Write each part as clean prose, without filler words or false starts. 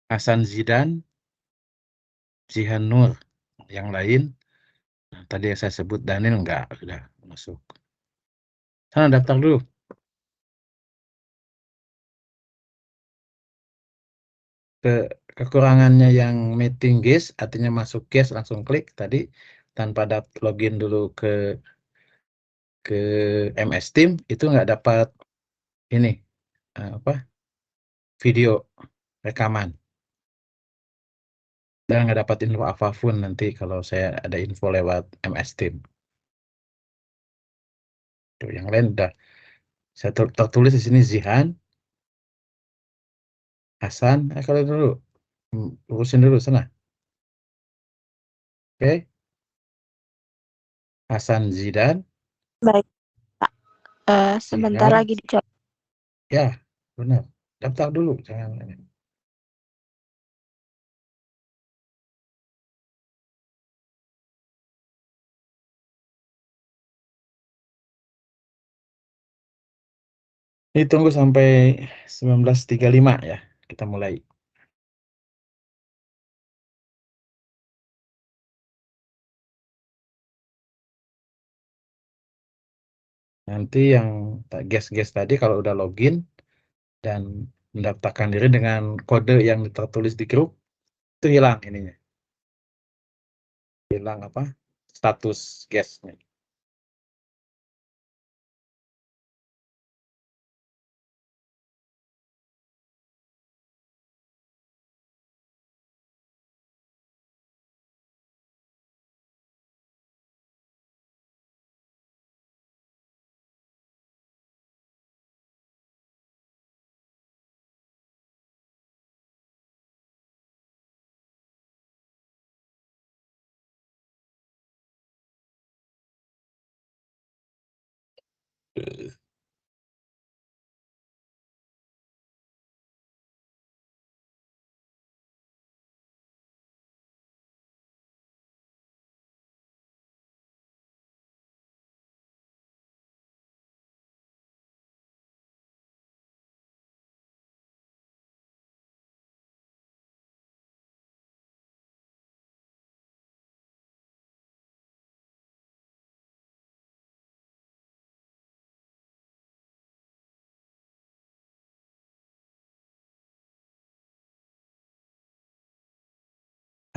Hasan Zidan, Jihan Nur. Yang lain, tadi yang saya sebut Daniel enggak, sudah masuk. Sana daftar dulu. Kekurangannya yang meeting guest, artinya masuk guest langsung klik tadi tanpa login dulu ke MS Team, itu nggak dapat ini apa video rekaman, dan nggak dapat info apapun nanti kalau saya ada info lewat MS Team. Tuh, yang lain udah saya tertulis di sini Zihan, Hasan. Kalau dulu urusin dulu sana. Oke, Hasan Zidan, Baik, Pak. Sebentar Zihan. lagi dicoba. Ya, benar. Daftar dulu, jangan ini. Ini tunggu sampai 19.35 ya. Kita mulai. Nanti yang guest tadi kalau udah login dan mendaftarkan diri dengan kode yang tertulis di grup, itu hilang ininya. Hilang apa? Status guestnya.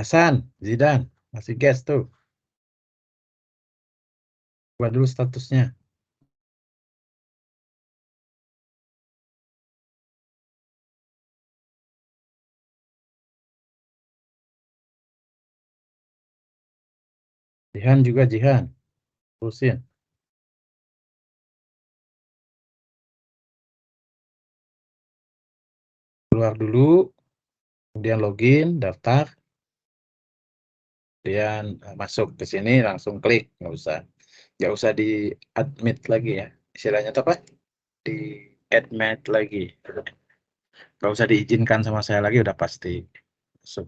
Hasan, Zidan, masih guest tuh. Coba dulu statusnya. Jihan juga Jihan. Terusin. Keluar dulu, kemudian login, daftar, kemudian masuk ke sini langsung klik, nggak usah di admit lagi ya. Istilahnya itu apa? Di admit lagi. Nggak usah diizinkan sama saya lagi, udah pasti masuk.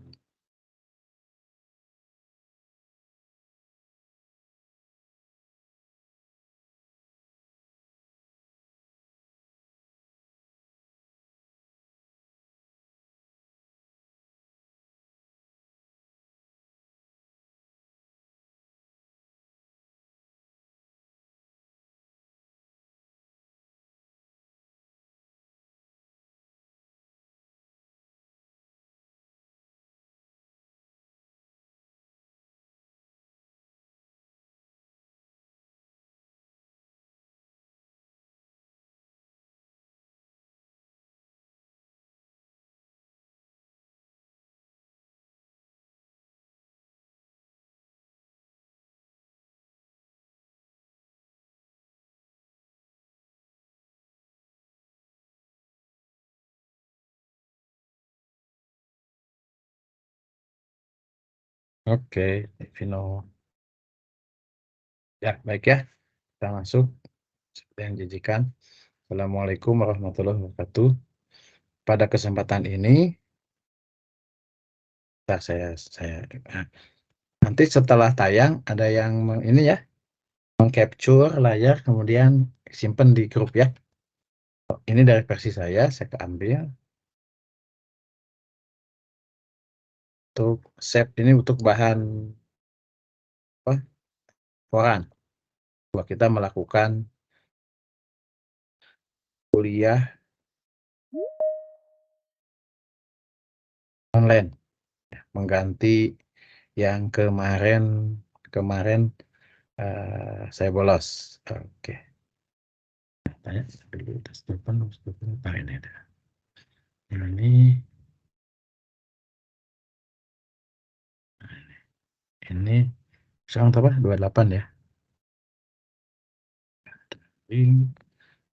Oke, Vino. Ya, baik ya. Kita masuk. Seperti yang janjikan. Assalamualaikum warahmatullahi wabarakatuh. Pada kesempatan ini, nanti setelah tayang ada yang ini ya, mengcapture layar kemudian simpan di grup ya. Ini dari versi saya keambil. Untuk shape ini untuk bahan apa? Koran. Bahwa kita melakukan kuliah online, mengganti yang kemarin saya bolos. Oke. Tanya dulu tes depan, ini ada. Ini sekarang berapa? 28 ya.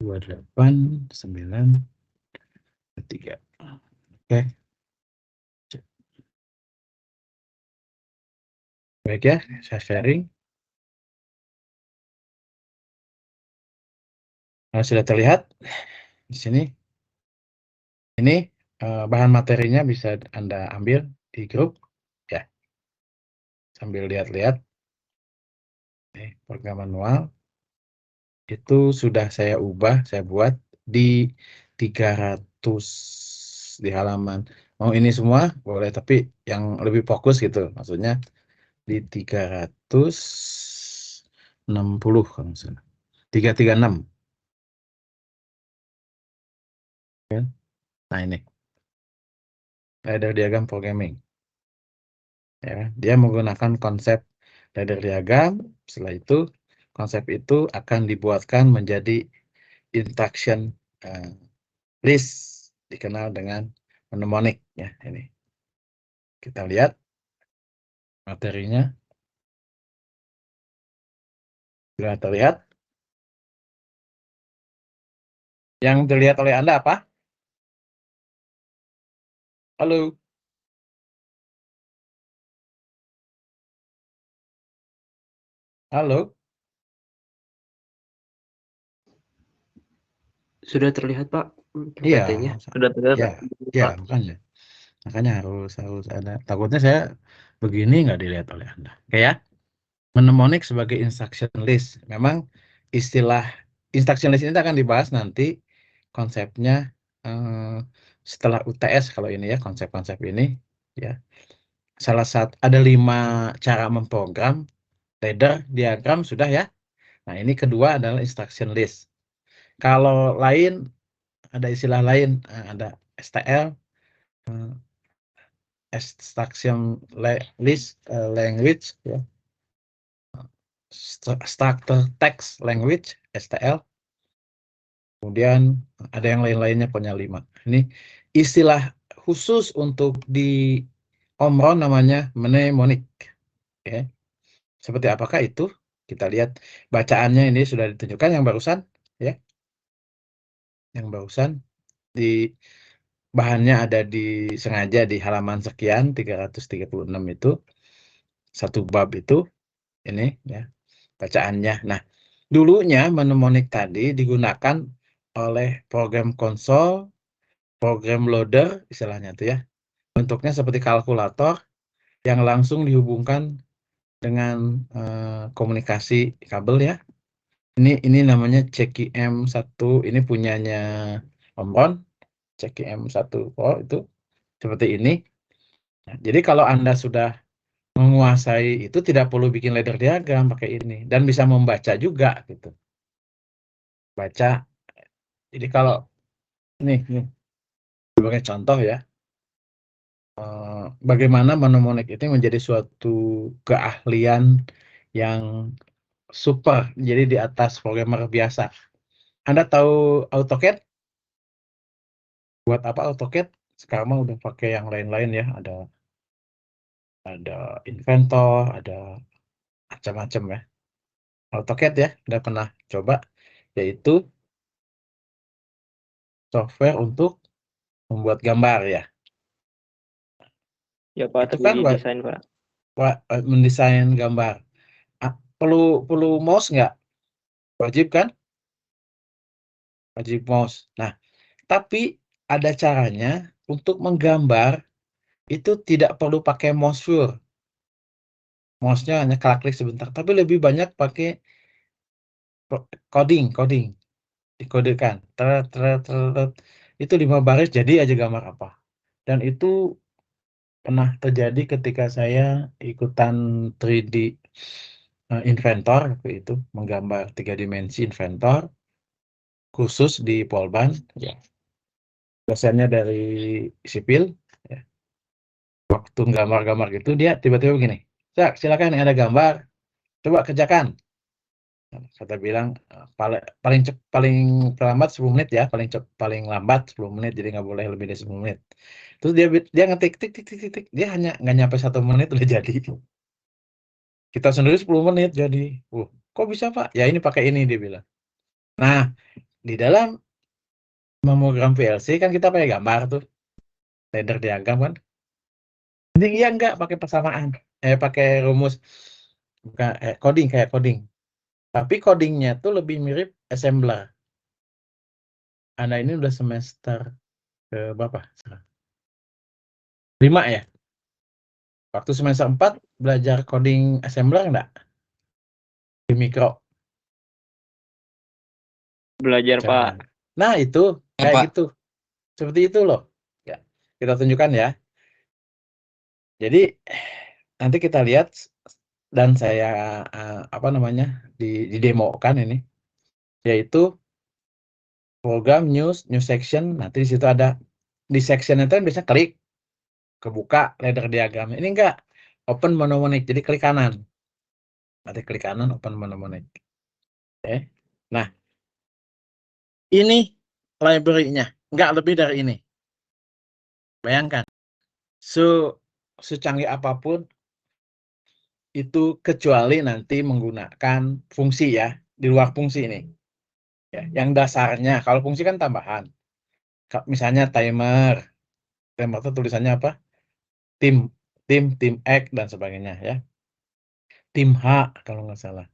28 9 3. Oke. Baik ya, saya sharing. Nah, sudah terlihat di sini. Ini bahan materinya bisa Anda ambil di grup ya. Sambil lihat-lihat. Program manual itu sudah saya ubah, saya buat di 300 di halaman. Mau ini semua boleh, tapi yang lebih fokus gitu. Maksudnya di 360 kalau nggak salah. 336. Nah ini ladder diagram programming. Ya, dia menggunakan konsep ladder diagram. Setelah itu konsep itu akan dibuatkan menjadi instruction list, dikenal dengan mnemonic ya. Ini kita lihat materinya. Sudah terlihat? Yang dilihat oleh Anda apa? Halo? Halo? Sudah terlihat, Pak, Iya, PPT-nya. Sudah terlihat, ya, Pak. ya, Pak. makanya harus ada. Takutnya saya begini nggak dilihat oleh Anda. Oke ya? Mnemonic sebagai instruction list. Memang istilah instruction list ini akan dibahas nanti konsepnya setelah UTS kalau ini ya, konsep-konsep ini ya. Salah satu ada 5 cara memprogram ladder diagram sudah ya. Nah, ini kedua adalah instruction list. Kalau lain ada istilah lain, ada STL, instruction list language ya. Structure text language STL. Kemudian ada yang lain-lainnya, pokoknya 5. Ini istilah khusus untuk di Omron namanya mnemonic. Oke. Seperti apakah itu? Kita lihat bacaannya ini sudah ditunjukkan yang barusan ya. Yang barusan di bahannya ada sengaja di halaman sekian 336 itu. Satu bab itu ini ya bacaannya. Nah, dulunya mnemonic tadi digunakan oleh program konsol, program loader istilahnya itu ya. Bentuknya seperti kalkulator yang langsung dihubungkan dengan komunikasi kabel ya. Ini namanya CQM1, ini punyanya Omron, CQM1 Pro itu seperti ini. Nah, jadi kalau Anda sudah menguasai itu tidak perlu bikin ladder diagram pakai ini dan bisa membaca juga gitu. Baca. Jadi kalau nih sebagai contoh ya, bagaimana mnemonic itu menjadi suatu keahlian yang super, jadi di atas programmer biasa. Anda tahu AutoCAD? Buat apa AutoCAD? Sekarang mah udah pakai yang lain-lain ya, ada Inventor, ada macam-macam ya. AutoCAD ya, udah pernah coba, yaitu software untuk membuat gambar ya. Ya, Pak, Itu tapi kan di desain, Pak. mendesain gambar. Perlu mouse nggak? Wajib kan? Wajib mouse. Nah, tapi ada caranya untuk menggambar itu tidak perlu pakai mouse wheel. Mouse-nya hanya klik sebentar, tapi lebih banyak pakai coding, dikodekan. Itu 5 baris jadi aja gambar apa. Dan itu pernah terjadi ketika saya ikutan 3D Inventor waktu itu, menggambar 3 dimensi Inventor khusus di Polban, ya. Dosennya dari sipil, ya. Waktu gambar-gambar gitu dia tiba-tiba begini, "Cak, silakan ada gambar, coba kerjakan." Kata bilang paling terlambat 10 menit ya, paling lambat 10 menit, jadi nggak boleh lebih dari 10 menit. Terus dia ngetik tik tik tik tik tik, dia hanya nggak nyampe 1 menit udah jadi. Kita sendiri 10 menit jadi. Kok bisa Pak? Ya ini pakai ini, dia bilang. Nah, di dalam memogram PLC kan kita pakai gambar tuh, ladder diagram kan. Ini iya enggak pakai persamaan, pakai rumus, bukan coding, kayak coding. Tapi codingnya tuh lebih mirip assembler. Anda ini udah semester ke berapa? 5 ya? Waktu semester 4 belajar coding assembler enggak? Di mikro. Belajar, Pak. Nah, itu kayak gitu. Seperti itu loh. Ya, kita tunjukkan ya. Jadi nanti kita lihat dan saya didemokan ini, yaitu program new section. Nanti di situ ada di section itu kan biasanya klik kebuka ladder diagram. Ini enggak, open mnemonic, jadi klik kanan. Nanti klik kanan open mnemonic. Oke. Nah, ini library-nya, enggak lebih dari ini. Bayangkan, secanggih apapun itu kecuali nanti menggunakan fungsi ya, di luar fungsi ini. Ya, yang dasarnya, kalau fungsi kan tambahan. Misalnya timer itu tulisannya apa? Tim X dan sebagainya ya. Tim H kalau nggak salah.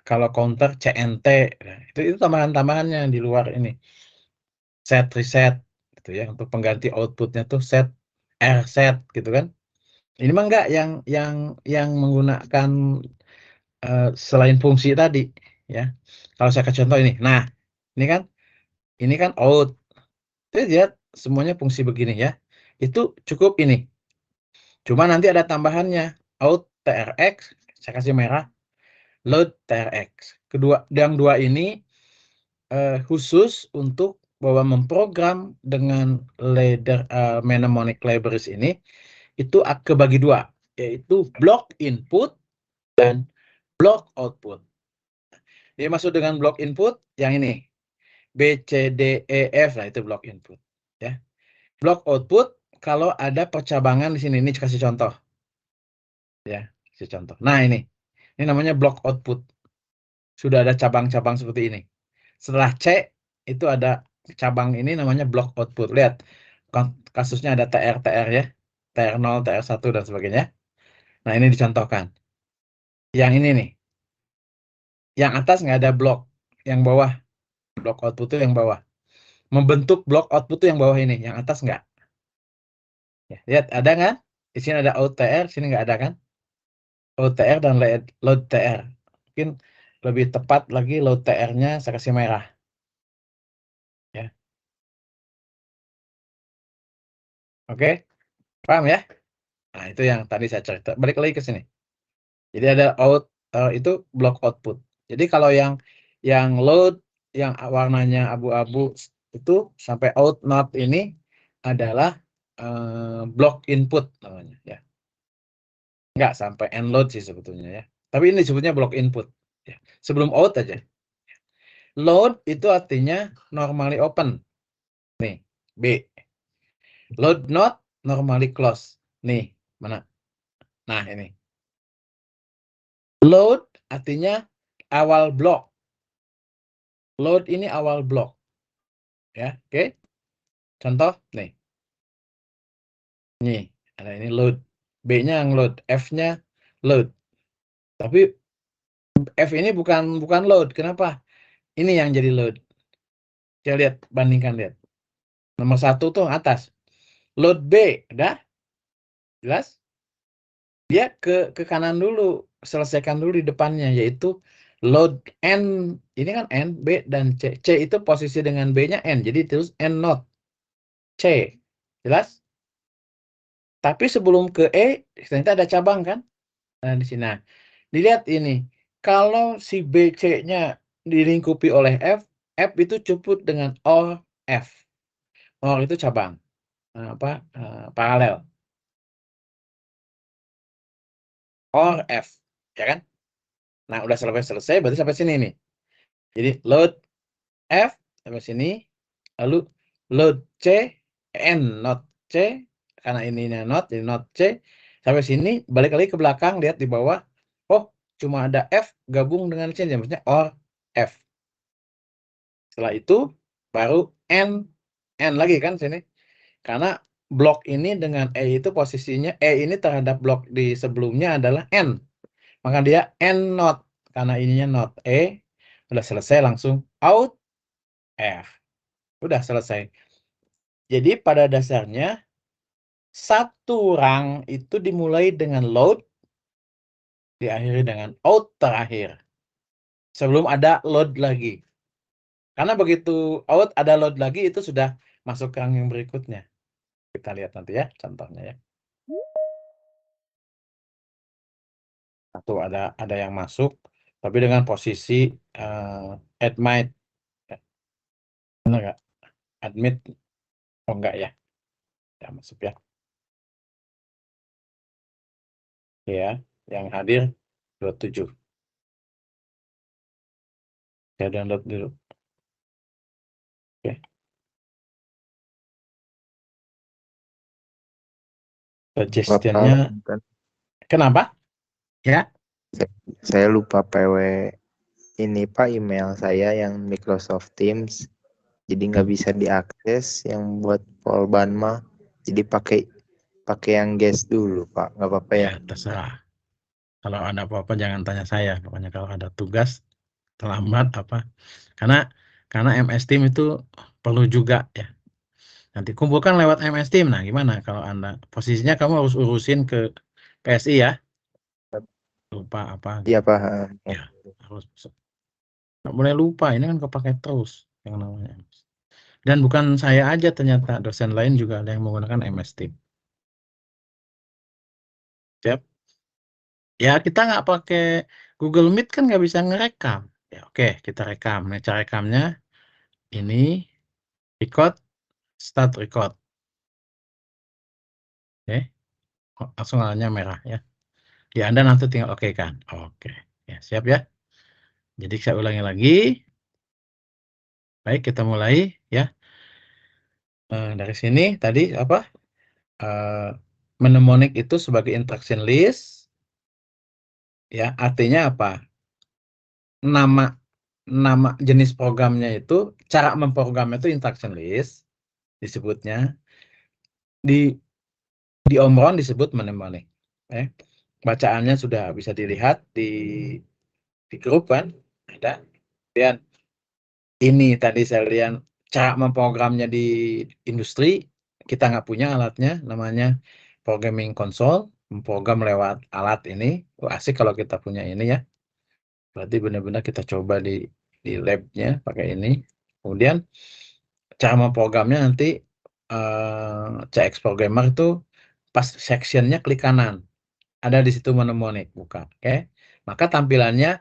Kalau counter CNT, nah, itu tambahan-tambahannya di luar ini. Set reset gitu ya, untuk pengganti outputnya tuh set reset gitu kan. Ini mah enggak yang menggunakan selain fungsi tadi ya. Kalau saya kasih contoh ini. Nah, ini kan out. Jadi lihat semuanya fungsi begini ya. Itu cukup ini. Cuma nanti ada tambahannya, out TRX, saya kasih merah, load TRX. Yang dua ini khusus untuk bahwa memprogram dengan ladder mnemonic libraries ini itu kebagi dua, yaitu block input dan block output. Dia masuk dengan block input yang ini, B, C, D, E, F, nah itu block input. Ya. Block output kalau ada percabangan di sini, ini kasih contoh. Ya, kasih contoh. Nah ini namanya block output. Sudah ada cabang-cabang seperti ini. Setelah C itu ada cabang ini namanya block output. Lihat kasusnya ada TR ya, TR0, TR1 dan sebagainya. Nah ini dicontohkan. Yang ini nih, yang atas nggak ada blok, yang bawah block output itu yang bawah. Membentuk block output itu yang bawah ini, yang atas nggak. Ya, lihat ada nggak? Di sini ada out TR, sini nggak ada kan? Out TR dan load TR. Mungkin lebih tepat lagi load TR-nya saya kasih merah. Ya. Oke, paham ya? Nah, itu yang tadi saya cerita. Balik lagi ke sini. Jadi ada out, itu block output. Jadi kalau yang load, yang warnanya abu-abu itu sampai out not ini adalah block input namanya ya. Nggak sampai end load sih sebetulnya ya. Tapi ini disebutnya block input. Ya. Sebelum out aja. Load itu artinya normally open. Nih, B. Load not normally close. Nih, mana? Nah, ini. Load artinya awal blok. Load ini awal blok. Ya, oke. Contoh, nih. Nih, ada ini load. B-nya yang load, F-nya load. Tapi F ini bukan load. Kenapa? Ini yang jadi load. Kita lihat, bandingkan lihat. Nomor 1 tuh atas. Load B, udah? Jelas? Dia ke kanan dulu, selesaikan dulu di depannya, yaitu load N, ini kan N, B, dan C. C itu posisi dengan B-nya N, jadi terus N not C. Jelas? Tapi sebelum ke E, ternyata ada cabang kan? Nah, di sini. Nah, dilihat ini. Kalau si BC-nya dilingkupi oleh F, F itu cukup dengan OR F. OR itu cabang. Paralel. OR F. Ya kan? Nah, udah selesai, berarti sampai sini nih. Jadi, load F sampai sini. Lalu, load C, N, not C. Karena ininya not, jadi not C. Sampai sini, balik lagi ke belakang, lihat di bawah. Oh, cuma ada F gabung dengan C, maksudnya OR F. Setelah itu, baru N lagi kan sini. Karena blok ini dengan E itu posisinya, E ini terhadap blok di sebelumnya adalah N. Maka dia N not. Karena ininya not E. Udah selesai, langsung out F. Udah selesai. Jadi pada dasarnya, satu rang itu dimulai dengan load, diakhiri dengan out terakhir. Sebelum ada load lagi. Karena begitu out ada load lagi, itu sudah masuk rang yang berikutnya. Kita lihat nanti ya contohnya ya. Atau ada yang masuk, tapi dengan posisi admit. Benar nggak? Admit. Oh enggak ya. Ya masuk ya. Ya, yang hadir 27. Saya download dulu. Oke. Suggestionnya kenapa? Ya. Saya lupa PW ini Pak, email saya yang Microsoft Teams, jadi nggak bisa diakses yang buat Polban mah, jadi pakai yang guest dulu Pak, nggak apa-apa ya? Terserah. Kalau ada apa-apa jangan tanya saya. Pokoknya kalau ada tugas terlambat apa. Karena MS Team itu perlu juga ya. Nanti kumpulkan lewat MS Team. Nah, gimana kalau Anda posisinya kamu harus urusin ke PSI ya? Lupa apa? Iya Pak. Ya, harus. Nggak boleh lupa, ini kan kepake terus yang namanya MS. Dan bukan saya aja, ternyata dosen lain juga ada yang menggunakan MS Team. Siap? Ya, kita nggak pakai Google Meet kan nggak bisa ngerekam. Ya, oke, kita rekam. Nah, cara rekamnya ini record, start record. Oke, langsung nyalanya merah ya. Ya, Anda nanti tinggal oke kan. Oke, ya siap ya. Jadi saya ulangi lagi. Baik, kita mulai ya. Dari sini tadi apa? Mnemonic itu sebagai instruction list. Ya, artinya apa? Nama jenis programnya itu, cara memprogramnya itu instruction list disebutnya. Di Omron disebut mnemonic. Bacaannya sudah bisa dilihat di grup kan, ada. Dan ini tadi saya lihat cara memprogramnya di industri, kita nggak punya alatnya, namanya programming console, memprogram lewat alat ini. Asik kalau kita punya ini ya. Berarti benar-benar kita coba di lab-nya pakai ini. Kemudian cara memprogramnya nanti CX Programmer itu pas sectionnya klik kanan. Ada di situ mnemonic, buka. Oke. Maka tampilannya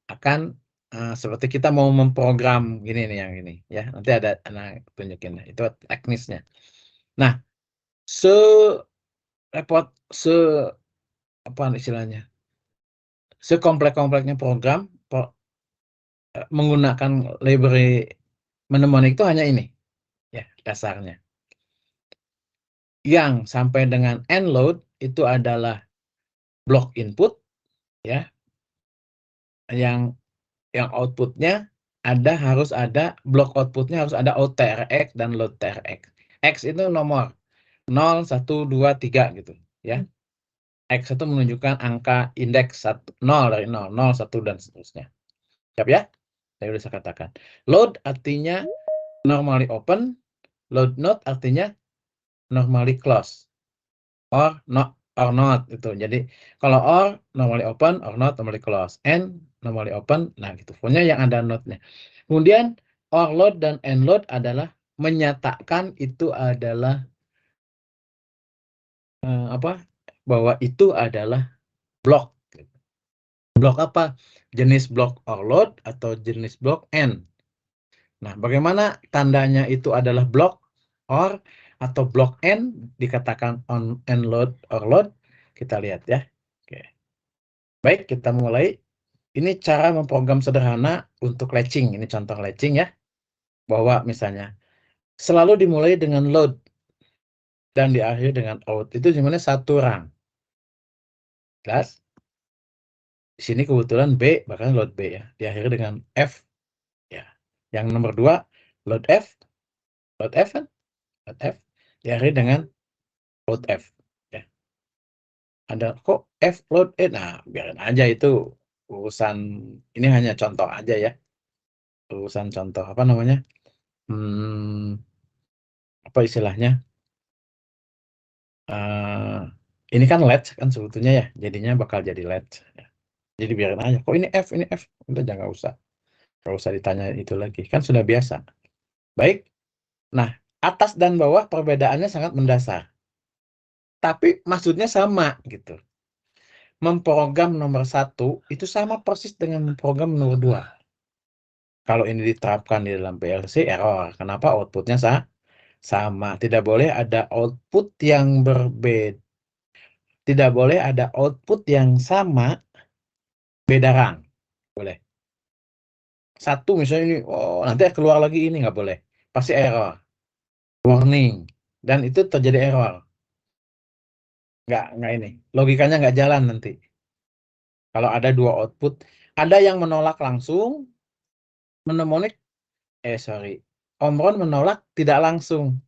akan seperti kita mau memprogram gini nih, yang ini ya. Nanti ada tunjukin itu teknisnya. Nah, apa istilahnya? Sekomplek-kompleknya program menggunakan library mnemonic itu hanya ini. Ya, dasarnya. Yang sampai dengan end load itu adalah blok input ya. Yang outputnya harus ada blok outputnya, harus ada OTRX dan load TRX. X itu nomor 0, 1, 2, 3 gitu ya. X itu menunjukkan angka indeks 0 dari 0, 0, 1 dan seterusnya. Siap ya? Saya sudah katakan. Load artinya normally open, load not artinya normally close. Or not itu. Jadi kalau or normally open, or not normally close, and normally open. Nah gitu. Pokoknya yang ada not-nya. Kemudian or load dan end load adalah menyatakan itu adalah bahwa itu adalah blok. Blok apa? Jenis blok or load atau jenis blok N. Nah, bagaimana tandanya itu adalah blok or atau blok N dikatakan on and load or load? Kita lihat ya. Oke. Baik, kita mulai. Ini cara memprogram sederhana untuk latching. Ini contoh latching ya. Bahwa misalnya selalu dimulai dengan load dan diakhiri dengan out. Itu dimana satu rang. Jelas? Di sini kebetulan B, bahkan load B ya. Diakhiri dengan F. Ya. Yang nomor 2, load F. Load F kan? Load F. Diakhiri dengan load F. Ya. Ada kok F load E. Nah, biarin aja itu urusan. Ini hanya contoh aja ya. Urusan contoh. Apa namanya? Apa istilahnya? Ini kan latch kan sebetulnya ya. Jadinya bakal jadi latch. Ya. Jadi biarin aja. Kok ini F, ini F. Udah jangan usah. Nggak usah ditanya itu lagi. Kan sudah biasa. Baik. Nah, atas dan bawah perbedaannya sangat mendasar. Tapi maksudnya sama gitu. Memprogram nomor 1 itu sama persis dengan memprogram nomor 2. Kalau ini diterapkan di dalam PLC error. Kenapa? Outputnya sama. Tidak boleh ada output yang berbeda. Tidak boleh ada output yang sama beda rang. Boleh. Satu misalnya ini, oh nanti keluar lagi ini nggak boleh. Pasti error. Warning. Dan itu terjadi error. Nggak ini. Logikanya nggak jalan nanti. Kalau ada 2 output. Ada yang menolak langsung. Mnemonik. Omron menolak tidak langsung.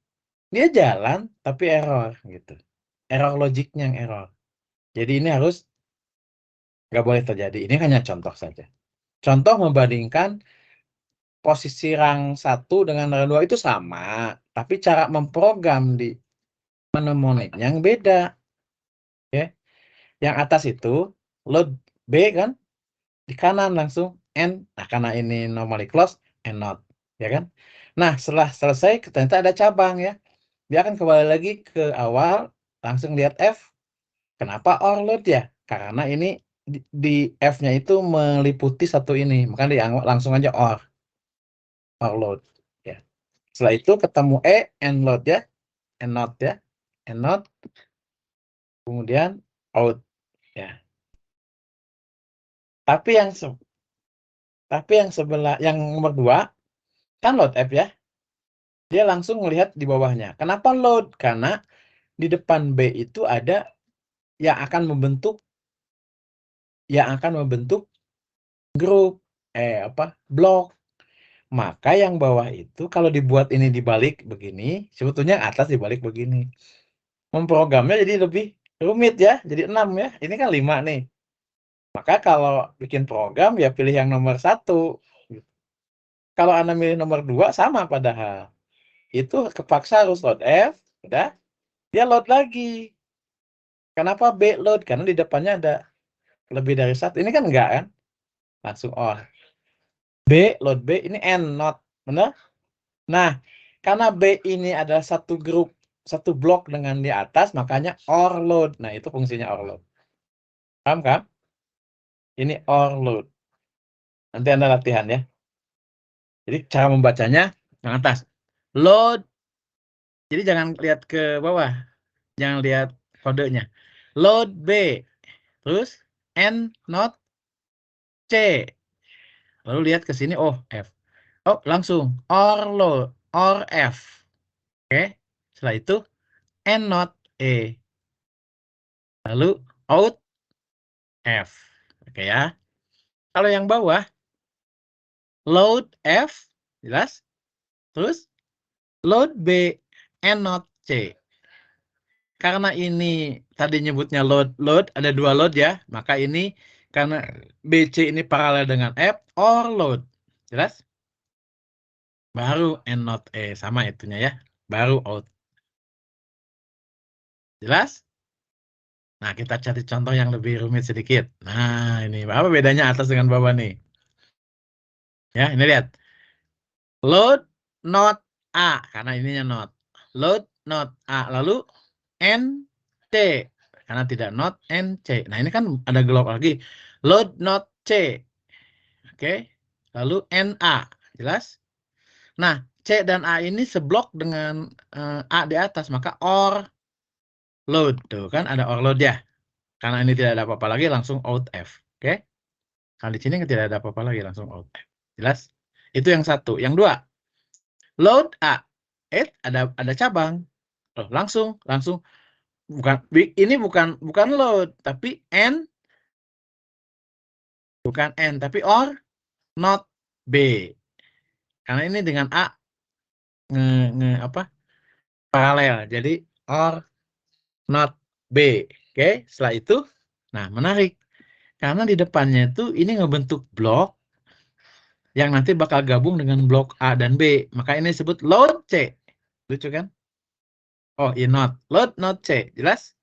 Dia jalan, tapi error. Gitu. Error logiknya yang error. Jadi ini harus nggak boleh terjadi. Ini hanya contoh saja. Contoh membandingkan posisi rang 1 dengan rang 2 itu sama. Tapi cara memprogram di mnemoniknya yang beda. Ya. Yang atas itu load B kan di kanan langsung N. Nah, karena ini normally close and not, ya kan? Nah, setelah selesai ternyata ada cabang ya. Dia akan kembali lagi ke awal, langsung lihat F. Kenapa or load ya? Karena ini di F-nya itu meliputi satu ini, maka dianggap langsung aja or load ya. Setelah itu ketemu and load ya. And not ya. And not. Kemudian out ya. Tapi yang sebelah yang nomor 2 kan load F ya. Dia langsung melihat di bawahnya. Kenapa load? Karena di depan B itu ada yang akan membentuk grup blok. Maka yang bawah itu kalau dibuat ini dibalik begini, sebetulnya atas dibalik begini. Memprogramnya jadi lebih rumit ya. Jadi 6 ya. Ini kan 5 nih. Maka kalau bikin program ya pilih yang nomor 1. Kalau Anda milih nomor 2 sama padahal. Itu kepaksa harus load F, udah. Dia load lagi. Kenapa B load? Karena di depannya ada lebih dari 1. Ini kan enggak kan? Langsung OR. B, load B, ini N, not. Benar? Nah, karena B ini adalah satu grup, satu blok dengan di atas, makanya OR load. Nah, itu fungsinya OR load. Paham kan? Ini OR load. Nanti Anda latihan ya. Jadi cara membacanya yang atas. Load. Jadi jangan lihat ke bawah. Jangan lihat kodenya. Load B. Terus N not C. Lalu lihat ke sini, oh F. Oh langsung OR load, OR F. Oke. Setelah itu N not E. Lalu out F. Oke ya. Kalau yang bawah load F, jelas. Terus load B, N not C. Karena ini tadi nyebutnya load, ada 2 load ya. Maka ini karena BC ini paralel dengan F, OR load. Jelas? Baru N not E. Sama itunya ya. Baru out. Jelas? Nah, kita cari contoh yang lebih rumit sedikit. Nah, ini apa bedanya atas dengan bawah nih? Ya, ini lihat. Load not A, karena ininya not. Load not A. Lalu N, C. karena tidak not and C. Nah, ini kan ada globe lagi. Load not C. Oke. Lalu NA. Jelas? Nah, C dan A ini seblok dengan A di atas, maka OR load. Tuh kan ada OR load ya. Karena ini tidak ada apa-apa lagi, langsung out F. Oke. Kalau di sini tidak ada apa-apa lagi, langsung out F. Jelas? Itu yang satu. Yang dua, load A. Ada cabang. Oh, langsung ini bukan load, tapi bukan tapi or not B. Karena ini dengan A paralel. Jadi or not B. Oke, setelah itu nah menarik. Karena di depannya itu ini ngebentuk blok yang nanti bakal gabung dengan blok A dan B. Maka ini disebut load C. Lucu kan? Oh, not. Load not C. Jelas?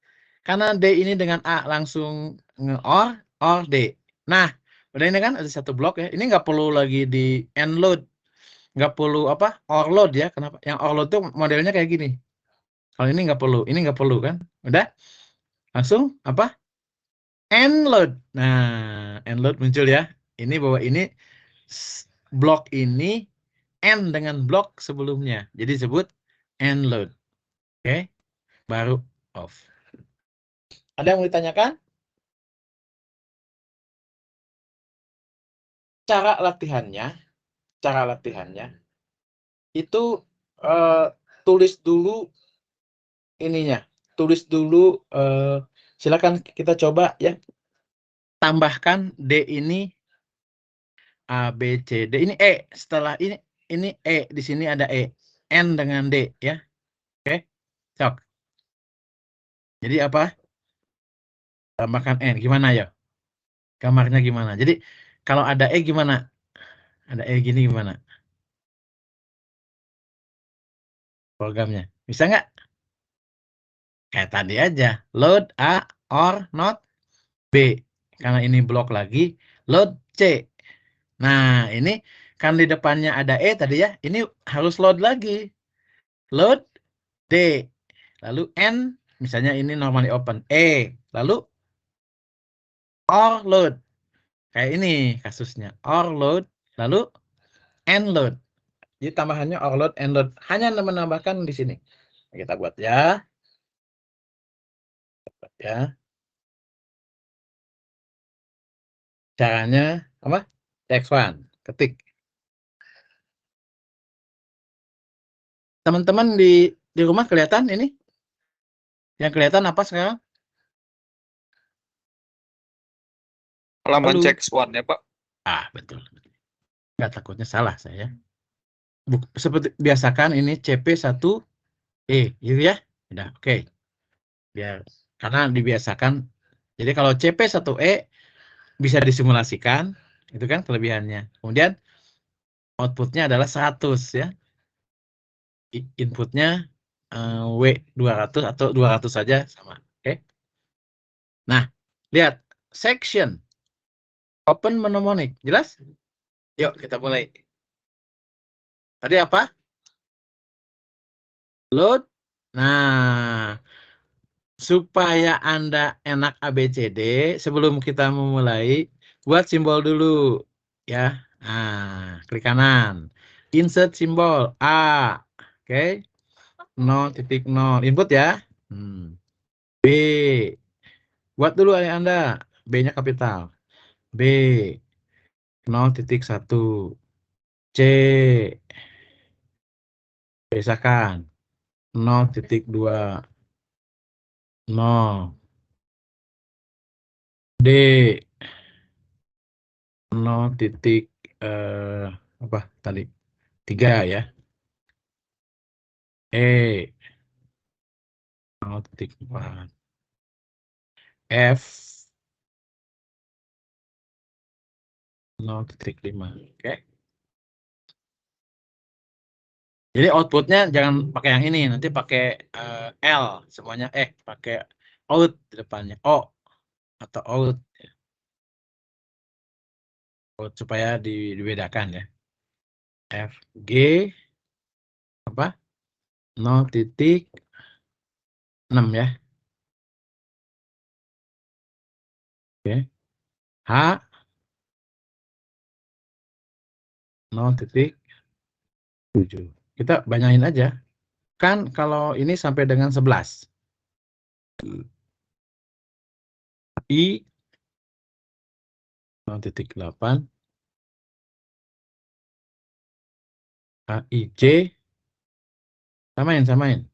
Karena D ini dengan A langsung or D. Nah, udah ini kan ada satu blok ya. Ini nggak perlu lagi di end load. Nggak perlu or load ya. Kenapa? Yang or load tuh modelnya kayak gini. Kalau ini nggak perlu kan? Udah? Langsung end load. Nah, end load muncul ya. Ini bahwa ini blok ini end dengan blok sebelumnya. Jadi disebut end load. Oke. Baru off. Ada yang mau ditanyakan? Cara latihannya itu tulis dulu ininya. Tulis dulu silakan kita coba ya. Tambahkan D ini A, B, C, D. Ini E. Setelah ini E. Di sini ada E. N dengan D ya. Oke. Sok. Jadi apa? Tambahkan N. Gimana ya? Gambarnya gimana? Jadi kalau ada E gimana? Ada E gini gimana? Programnya. Bisa nggak? Kayak tadi aja. Load A or not B. Karena ini blok lagi. Load C. Nah, ini kan di depannya ada E tadi ya. Ini harus load lagi. Load D. Lalu N. Misalnya ini normally open. E. Lalu or load. Kayak ini kasusnya. Or load. Lalu N load. Jadi tambahannya or load, N load. Hanya menambahkan di sini. Kita buat ya. Ya. Caranya apa? X1. Ketik. Teman-teman di rumah kelihatan ini? Yang kelihatan apa sekarang? Halaman Halo. cek one ya Pak. Betul. Nggak, takutnya salah saya. Seperti biasakan ini CP1E gitu ya. Udah, oke. Biar karena dibiasakan. Jadi kalau CP1E bisa disimulasikan, itu kan kelebihannya. Kemudian outputnya adalah 100 ya. Inputnya W200 atau 200 saja sama. Oke. Nah, lihat section open mnemonic. Jelas? Yuk kita mulai. Tadi apa? Load. Nah, supaya Anda enak ABCD, sebelum kita memulai, buat simbol dulu. Ya. Nah, klik kanan. Insert simbol A. Oke. 0.0. Input ya. B. Buat dulu Anda. B-nya kapital. B. 0.1. C. Biasakan. 0.2. 0. D. 0 titik apa tadi? 3 ya. E. 0.4. F. 0.5. Oke. Jadi outputnya jangan pakai yang ini, nanti pakai L semuanya. Pakai out di depannya. O atau out. Out supaya dibedakan ya. F, G, apa? 0.6 ya. Oke. H 0,7. Kita banyakin aja. Kan kalau ini sampai dengan 11. I 0,8. HIJ samain.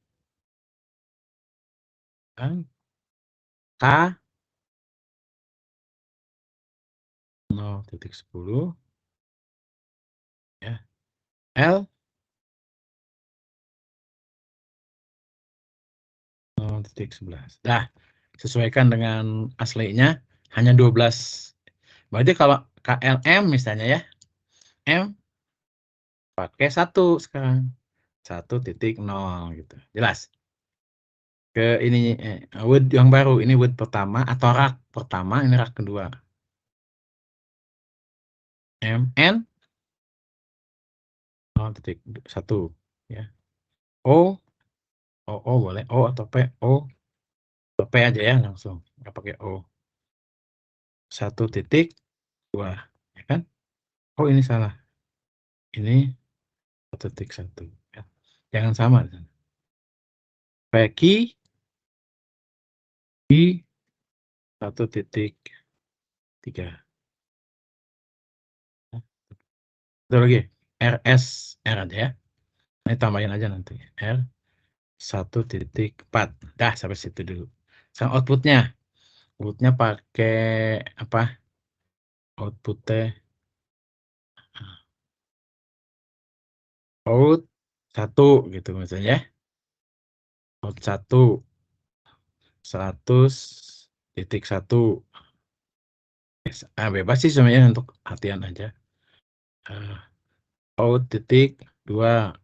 Kan? K 0,10. Ya. L 0,11. Dah, sesuaikan dengan aslinya hanya 12. Berarti kalau KLM misalnya ya, M pakai 1 sekarang. 1,0 gitu. Jelas. Ke ini word yang baru, ini word pertama atau rak pertama, ini rak kedua. MN 0,1 ya. O boleh, O atau P, O atau P aja ya langsung, nggak pakai O. 1,2 ya kan? Oh ini salah. Ini 1,1 ya. Jangan sama. Peki I 1,3. Itu lagi RS R aja ya. Ini tambahin aja nanti R 1,4. Dah sampai situ dulu. Sekarang outputnya pakai apa? Outputnya out 1 gitu misalnya ya. Out 1 100,1. Bebas sih sebenarnya untuk latihan aja. Out 2 100,2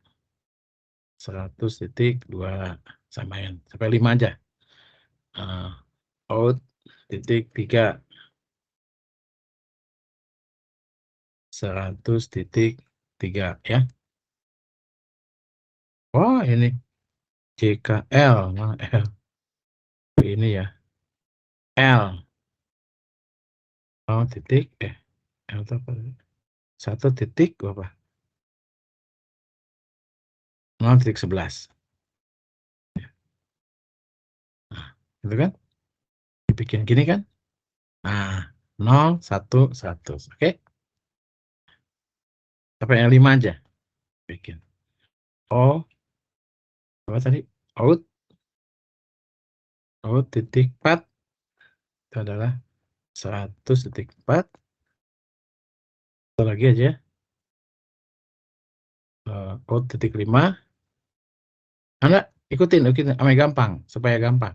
samain sampai 5 aja. Out 3 100,3 ya. Oh ini JKL mana L ini ya L L itu apa 1 apa 0,11 nah, itu kan dibikin gini kan 0 1 100 oke sampai yang 5 aja bikin apa tadi out 4 itu adalah 100,4 satu lagi aja out 5 Anda ikutin sampai gampang supaya gampang.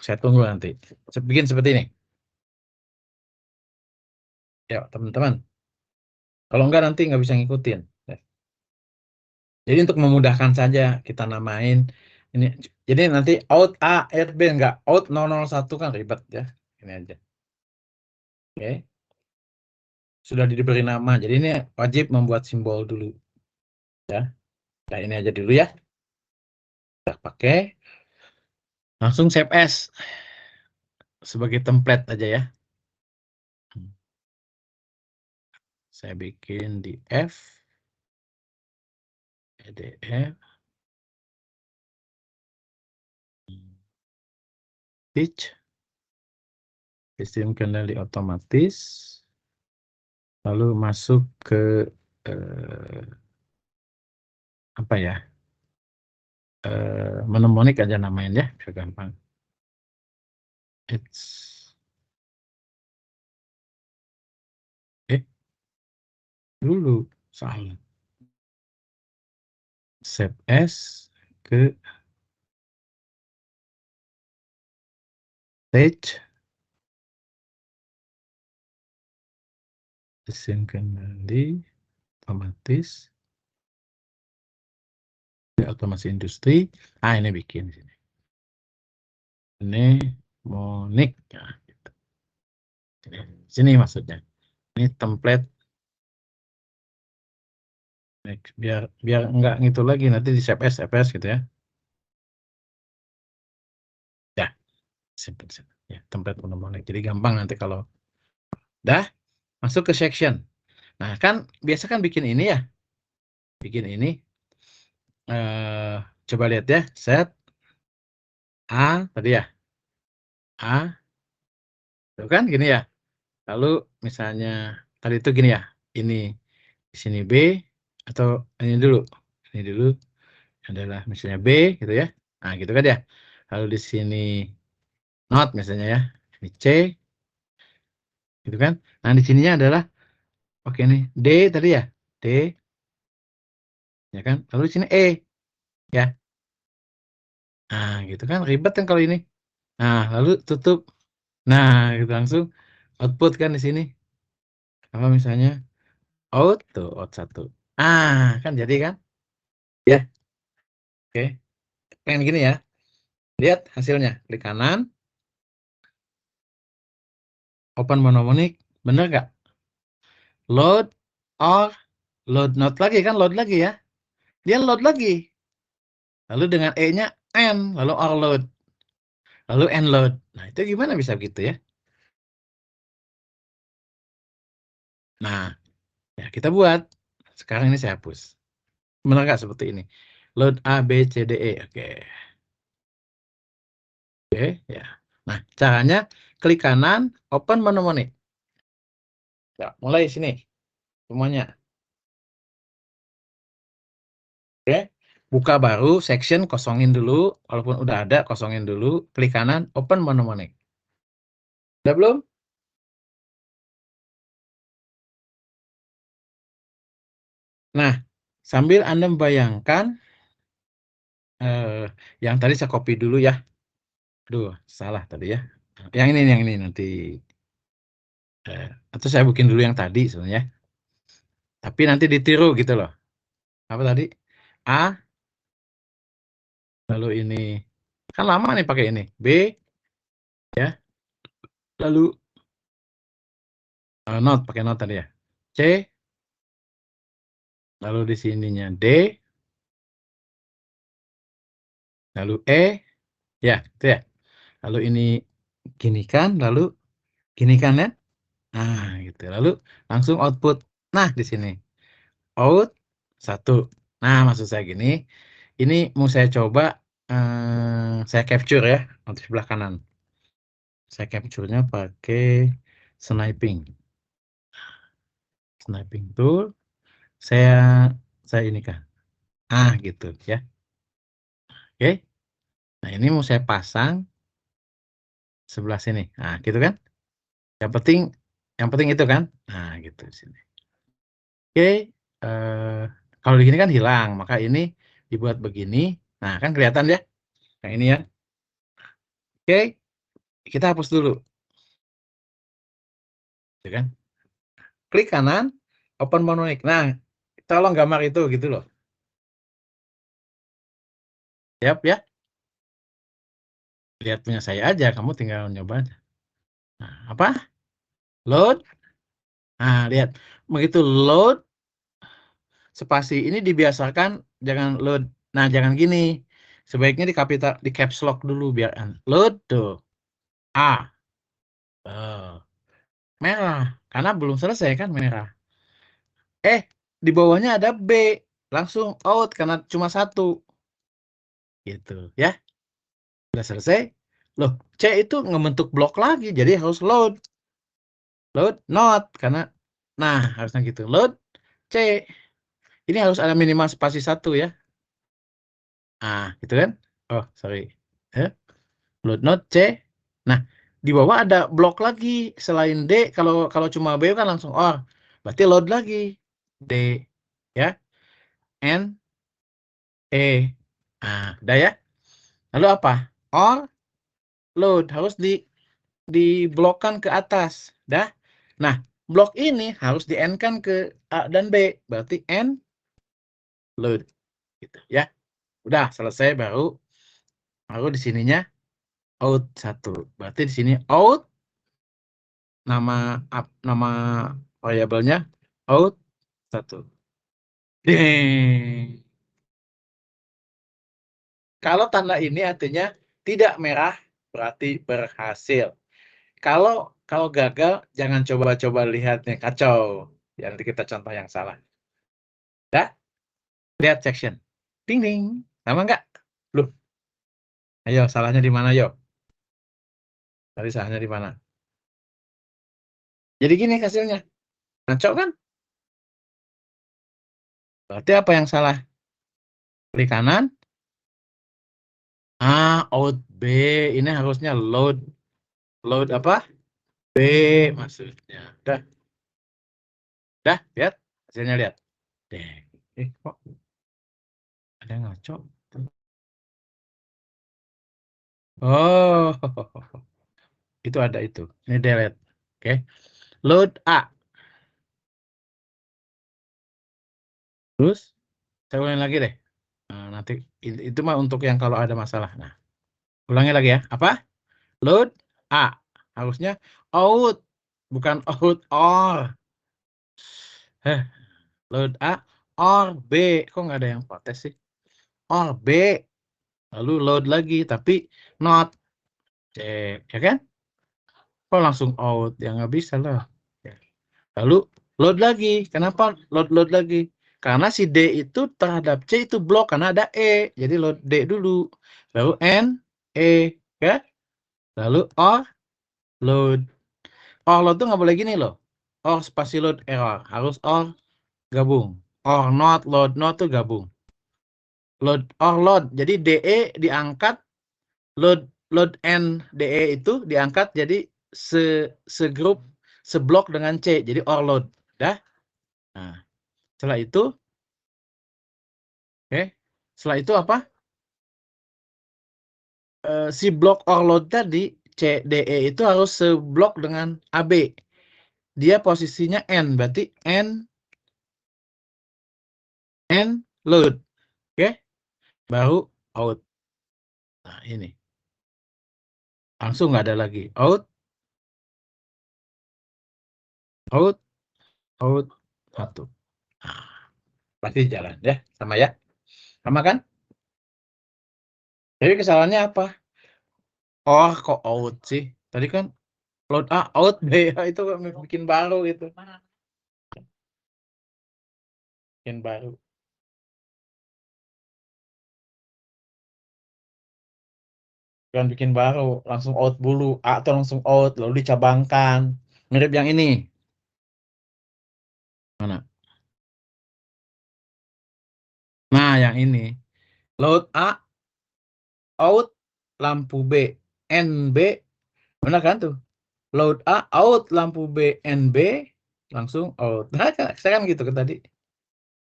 Saya tunggu nanti. Bikin seperti ini. Ya, teman-teman. Kalau enggak nanti nggak bisa ngikutin. Jadi untuk memudahkan saja kita namain ini. Jadi nanti out A, out B enggak out 001 kan ribet ya. Ini aja. Oke. Sudah diberi nama. Jadi ini wajib membuat simbol dulu. Ya. Nah, ini aja dulu ya. Kita pakai. Langsung save as sebagai template aja ya. Saya bikin di F EDF teach sistem kendali otomatis lalu masuk ke apa ya mnemonik aja namain ya biar gampang. Dulu salah save as ke stage sistem kendali otomatis otomasi industri ini bikin sini mnemonik nah, gitu. Sini maksudnya ini template biar enggak gitu lagi nanti di save as gitu ya. ya, template mnemonic. Jadi gampang nanti kalau dah masuk ke section. Nah, kan biasa kan bikin ini ya. Bikin ini. Coba lihat ya, set A tadi ya. A. Tuh kan gini ya. Lalu misalnya tadi itu gini ya. Ini di sini B atau ini dulu. Ini dulu adalah misalnya B gitu ya. Nah, gitu kan ya. Lalu di sini not misalnya ya. Ini C gitu kan. Nah, di sininya adalah oke nih D tadi ya. D ya kan. Lalu di sini E ya. Nah, gitu kan ribet kan kalau ini. Nah, lalu tutup. Nah, gitu langsung output kan di sini. Apa misalnya out tuh out 1. Kan jadi kan? Ya. Oke. Pengen gini ya. Lihat hasilnya. Klik kanan. Open mnemonic. Bener nggak? Load or load not lagi kan? Load lagi ya. Dia load lagi. Lalu dengan E-nya N. Lalu or load. Lalu N load. Nah, itu gimana bisa begitu ya? Nah, ya kita buat. Sekarang ini saya hapus. Benar nggak seperti ini? Load A, B, C, D, E. Oke. Oke, ya. Nah, caranya klik kanan, open mnemonic. Ya, mulai sini. Semuanya. Oke. Buka baru, section, kosongin dulu. Walaupun udah ada, kosongin dulu. Klik kanan, open mnemonic. Udah belum? Nah, sambil Anda membayangkan, yang tadi saya copy dulu ya. Aduh, salah tadi ya. Yang ini nanti. Atau saya bikin dulu yang tadi sebenarnya. Tapi nanti ditiru gitu loh. Apa tadi? A. Lalu ini. Kan lama nih pakai ini. B. Ya. Lalu not, pakai not tadi ya. C. Lalu di sininya D. Lalu E. Ya, itu ya. Lalu ini gini kan, lalu gini kan ya. Nah, gitu. Lalu langsung output. Nah, di sini. Out 1. Nah, maksud saya gini. Ini mau saya coba, saya capture ya, di sebelah kanan. Saya capture-nya pakai sniping. Sniping tool. Saya ini kan. Gitu ya. Oke. Nah, ini mau saya pasang sebelah sini. Nah, gitu kan? Yang penting itu kan? Nah, gitu di sini. Oke, kalau di sini kan hilang, maka ini dibuat begini. Nah, kan kelihatan ya? Yang ini ya. Oke, kita hapus dulu. Ya kan? Klik kanan, open mnemonic. Nah, tolong gambar itu gitu loh. Siap ya? Lihat punya saya aja, kamu tinggal nyoba aja. Nah, apa? Load. Nah, lihat. Begitu load, spasi ini dibiasakan jangan load. Nah, jangan gini. Sebaiknya di caps lock dulu biar load tuh. Merah. Karena belum selesai kan merah. Di bawahnya ada B. Langsung out karena cuma 1. Gitu ya. Udah selesai. Loh, C itu ngebentuk blok lagi. Jadi harus load. Load not. Karena, nah harusnya gitu. Load C. Ini harus ada minimal spasi 1 ya. Gitu kan. Oh, sorry. Load not C. Nah, di bawah ada blok lagi. Selain D, kalau cuma B kan langsung OR. Berarti load lagi. D. Ya. N. E. Udah ya. Lalu apa? Or load harus diblokkan ke atas. Dah. Nah, blok ini harus di N-kan ke A dan B. Berarti N load. Gitu ya. Udah selesai baru di sininya out 1. Berarti di sini out nama variabelnya out 1. Kalau tanda ini artinya tidak merah, berarti berhasil. Kalau gagal, jangan coba-coba lihatnya kacau. Nanti kita contoh yang salah. Ya, lihat section. Ding ding. Sama nggak? Loh. Ayo, salahnya di mana, yo? Tadi salahnya di mana? Jadi gini hasilnya. Ngaco kan? Berarti apa yang salah? Klik kanan. Out B. Ini harusnya load. Load apa? B maksudnya. Dah, lihat. Hasilnya lihat. Deng. Kok ada yang ngaco? Oh. Itu ada itu. Ini delete. Oke. Load A. Terus saya ulangi lagi deh. Nah, nanti itu mah untuk yang kalau ada masalah. Nah, ulangi lagi ya. Apa? Load A. Harusnya out, bukan out or. Load A or B. Kok nggak ada yang protes sih? Or B. Lalu load lagi, tapi not. Cek, ya kan? Kok langsung out? Ya nggak bisa lah. Lalu load lagi. Kenapa load lagi? Karena si D itu terhadap C itu blok karena ada E. Jadi load D dulu. Lalu N, E. Ya? Lalu or, load. Or load tuh nggak boleh gini loh. Or spasi load error. Harus or gabung. Or not, not tuh gabung. Load, or load. Jadi DE diangkat. Load N, DE itu diangkat jadi segrup, seblok dengan C. Jadi or load. Dah? Nah, setelah itu, setelah itu apa? Si blok or load tadi, CDE itu harus seblok dengan AB. Dia posisinya N, berarti N load. Oke? Baru out. Nah, ini. Langsung nggak ada lagi. Out. Satu. Nah, pasti jalan ya. Sama ya. Sama kan? Jadi kesalahannya apa? Oh, kok out sih? Tadi kan load A, out B. Itu bikin baru itu. Bikin baru. Bukan bikin baru. Langsung out dulu. A atau langsung out. Lalu dicabangkan. Mirip yang ini. Mana? Nah, yang ini. Load A, out, lampu B, NB. Benar kan tuh? Load A, out, lampu B, NB. Langsung out. Nah, saya kan gitu kan tadi.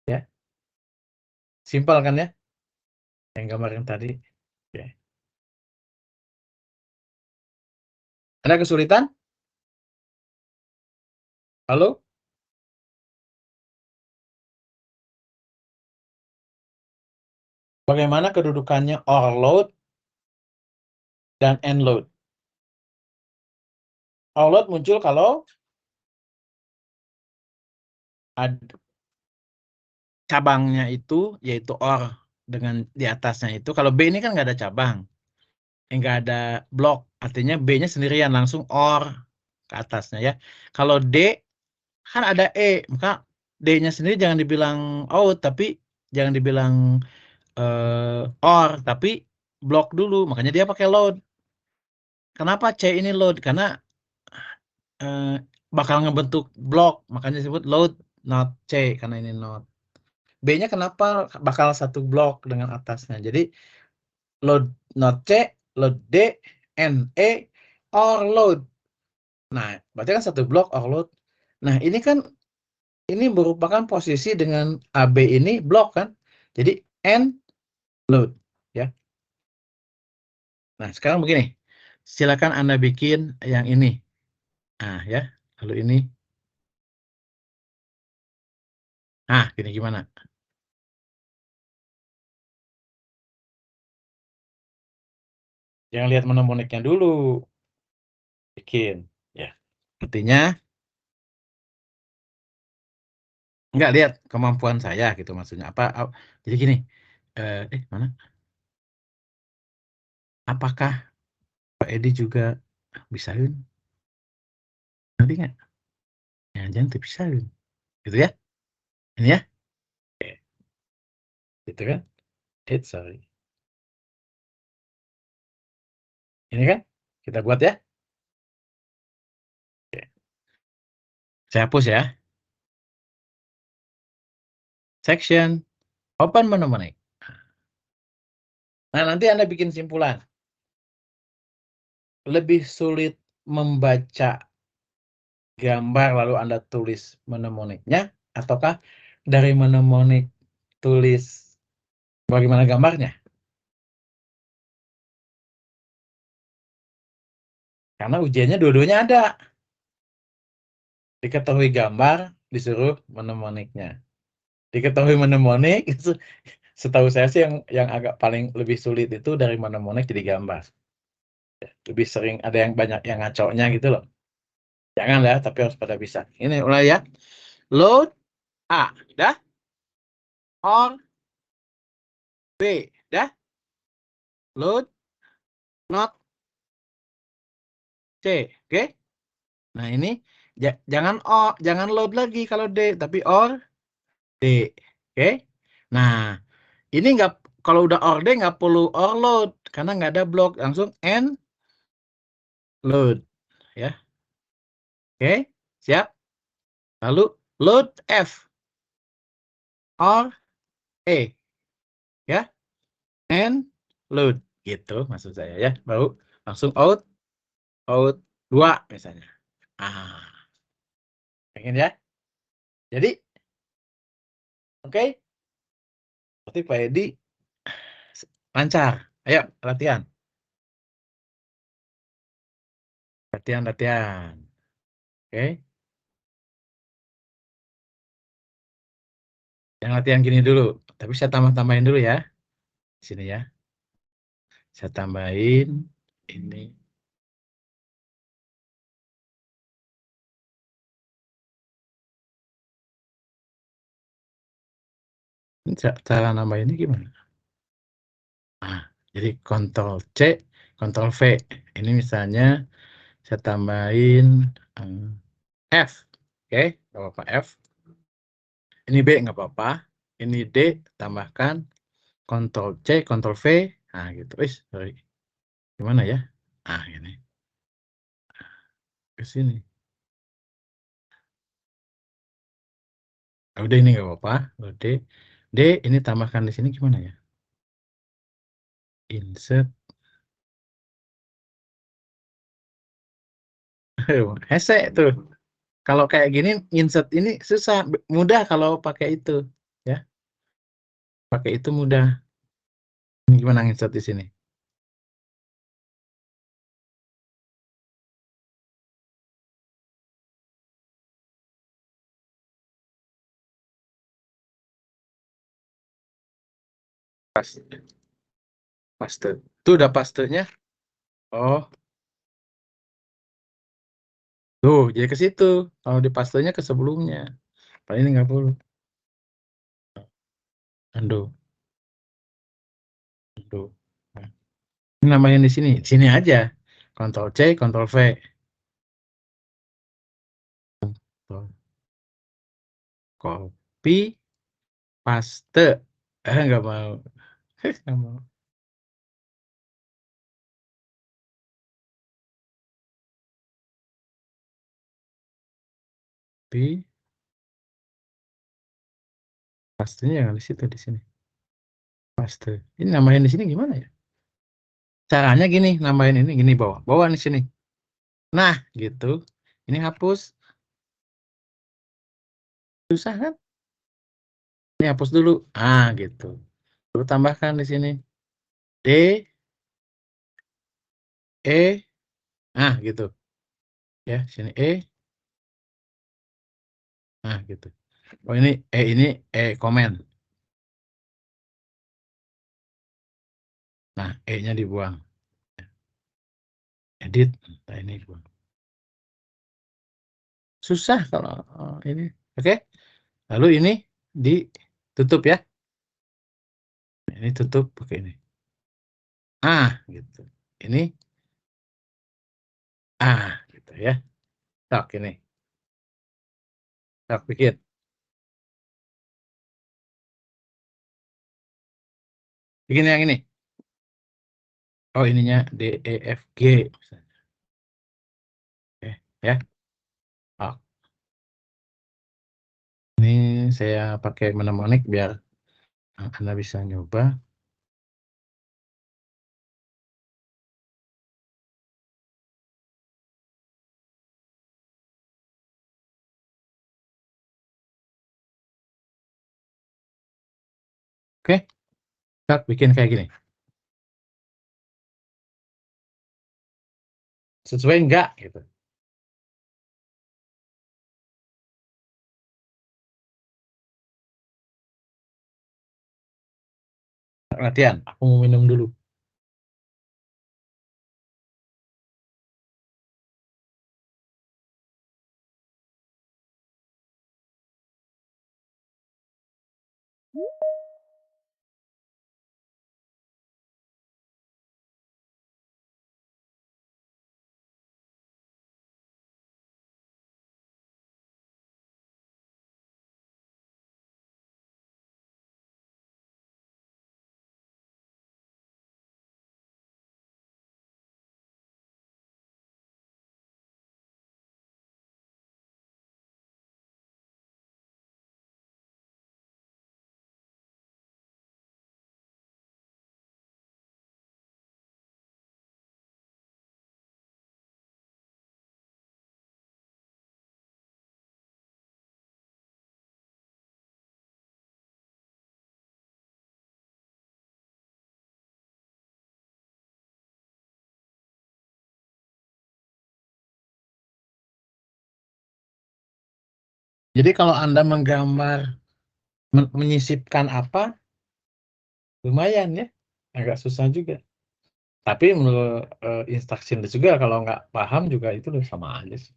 Ya. Simpel kan ya? Yang gambar yang tadi. Oke. Ada kesulitan? Halo? Bagaimana kedudukannya or load dan end load? Or load muncul kalau ada cabangnya itu, yaitu or dengan di atasnya itu. Kalau B ini kan nggak ada cabang. Nggak ada blok. Artinya B-nya sendirian langsung or ke atasnya ya. Kalau D kan ada E, maka D-nya sendiri jangan dibilang out, tapi jangan dibilang or, tapi blok dulu. Makanya dia pakai load. Kenapa C ini load? Karena bakal ngebentuk blok, makanya disebut load not C karena ini not. B-nya kenapa bakal satu blok dengan atasnya? Jadi load not C, load D, NE, or load. Nah, berarti kan satu blok or load. Nah, ini kan ini merupakan posisi dengan AB ini blok kan. Jadi N load ya. Nah, sekarang begini. Silakan Anda bikin yang ini. Nah, ya. Lalu ini. Nah, gini gimana? Jangan lihat mnemoniknya dulu. Bikin. Ya. Artinya, nggak lihat kemampuan saya gitu maksudnya. Jadi gini. Mana? Apakah Pak Edi juga bisain. Nanti nggak? Jangan dipisahin. Gitu ya? Ini ya? Oke. Gitu kan? Sorry. Ini kan? Kita buat ya. Oke. Saya hapus ya. Section. Open mnemonic. Nah, nanti Anda bikin simpulan. Lebih sulit membaca gambar lalu Anda tulis mnemonicnya, ataukah dari mnemonik tulis bagaimana gambarnya? Karena ujiannya dua-duanya ada. Diketahui gambar, disuruh mnemoniknya. Diketahui mnemonik, setahu saya sih yang agak paling lebih sulit itu dari mnemonik jadi gambar. Lebih sering ada yang banyak yang ngaconya gitu loh. Jangan ya, tapi harus pada bisa. Ini mulai ya. Load A, dah. Or B, dah. Load not C, oke? Nah ini jangan load lagi kalau D, tapi or D, oke? Nah ini nggak, kalau udah or D nggak perlu or load karena nggak ada blok, langsung end load, ya. Oke, siap. Lalu load F or E, ya, and load, gitu maksud saya ya. Baru langsung out 2 misalnya. Pengen ya. Jadi, oke. Berarti Pak Edi lancar. Ayo latihan. Latihan. Oke. Yang latihan gini dulu. Tapi saya tambahin dulu ya. Sini ya. Saya tambahin ini. Cara nambah ini gimana? Nah, jadi Ctrl C, Ctrl V. Ini misalnya saya tambahin F. Oke, nggak apa-apa F. Ini B nggak apa-apa. Ini D, tambahkan Ctrl C, Ctrl V. Nah, gitu. Sorry. Gimana ya? Ini. Ke sini. Udah ini nggak apa-apa. D, ini tambahkan di sini gimana ya? Insert. Hese tuh. Kalau kayak gini, insert ini susah. Mudah kalau pakai itu. Ya. Pakai itu mudah. Ini gimana insert di sini? Paste. Itu udah pastenya. Oh. Tuh, jadi ke situ. Kalau di pastenya ke sebelumnya. Paling ini nggak perlu. Undo. Nah, ini namanya di sini. Sini aja. Ctrl C, Ctrl V. Copy, paste. Nggak mau. Nggak mau. Copy. Pastenya yang di situ, di sini. Paste. Ini nambahin di sini gimana ya? Caranya gini, nambahin ini gini bawah di sini. Nah, gitu. Ini hapus. Susah kan? Ini hapus dulu. Gitu. Lalu tambahkan di sini. D, E, gitu. Ya, sini E. Gitu. Oh, ini komen. Nah, E-nya dibuang. Edit. Nah, ini dibuang. Susah kalau ini. Oke. Lalu ini ditutup ya. Ini tutup pakai ini. Gitu. Ini Gitu ya. Sok ini. Sok bikin. Bikin yang ini. Oh, ininya D, E, F, G. Misalnya. Oke, ya. Oh. Ini saya pakai mnemonik biar Anda bisa nyoba. Oke, sok bikin kayak gini. Sesuai enggak gitu. Latihan, aku mau minum dulu. Jadi kalau Anda menggambar, menyisipkan apa, lumayan ya, agak susah juga. Tapi menurut instruksi juga kalau nggak paham juga itu sama aja sih.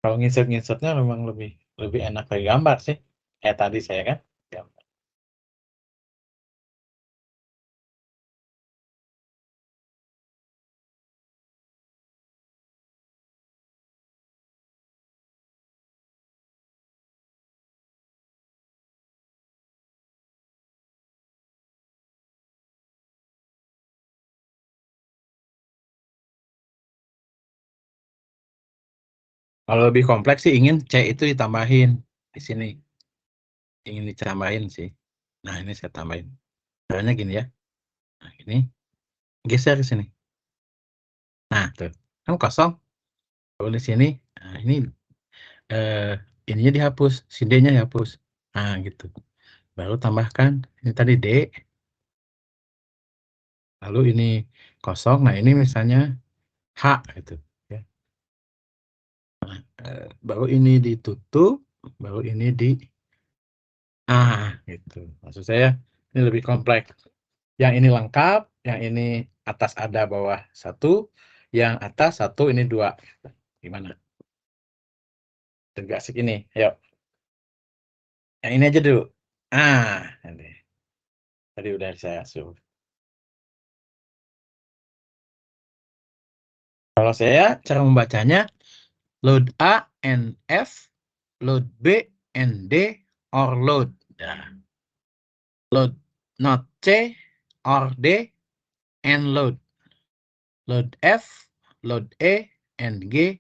Kalau nginsert-nginsertnya memang lebih enak kayak gambar sih. Kayak tadi saya kan. Gambar. Kalau lebih kompleks sih ingin C itu ditambahin di sini. Ingin ditambahin sih. Nah, ini saya tambahin. Caranya gini ya. Nah, ini geser ke sini. Nah, tuh. Kan kosong. Kalau di sini, nah ini ininya dihapus, si D-nya dihapus. Nah, gitu. Baru tambahkan ini tadi D. Lalu ini kosong. Nah, ini misalnya H gitu ya. Nah, baru ini ditutup, baru ini di gitu. Maksud saya ini lebih kompleks. Yang ini lengkap, yang ini atas ada bawah satu, yang atas satu ini dua. Gimana? Tegak segini. Ayo. Yang ini aja dulu. Ini. Tadi udah saya suruh. Kalau saya cara membacanya load A and F, load B and D, or load. Nah, load not C or D and load. Load F, load E and G,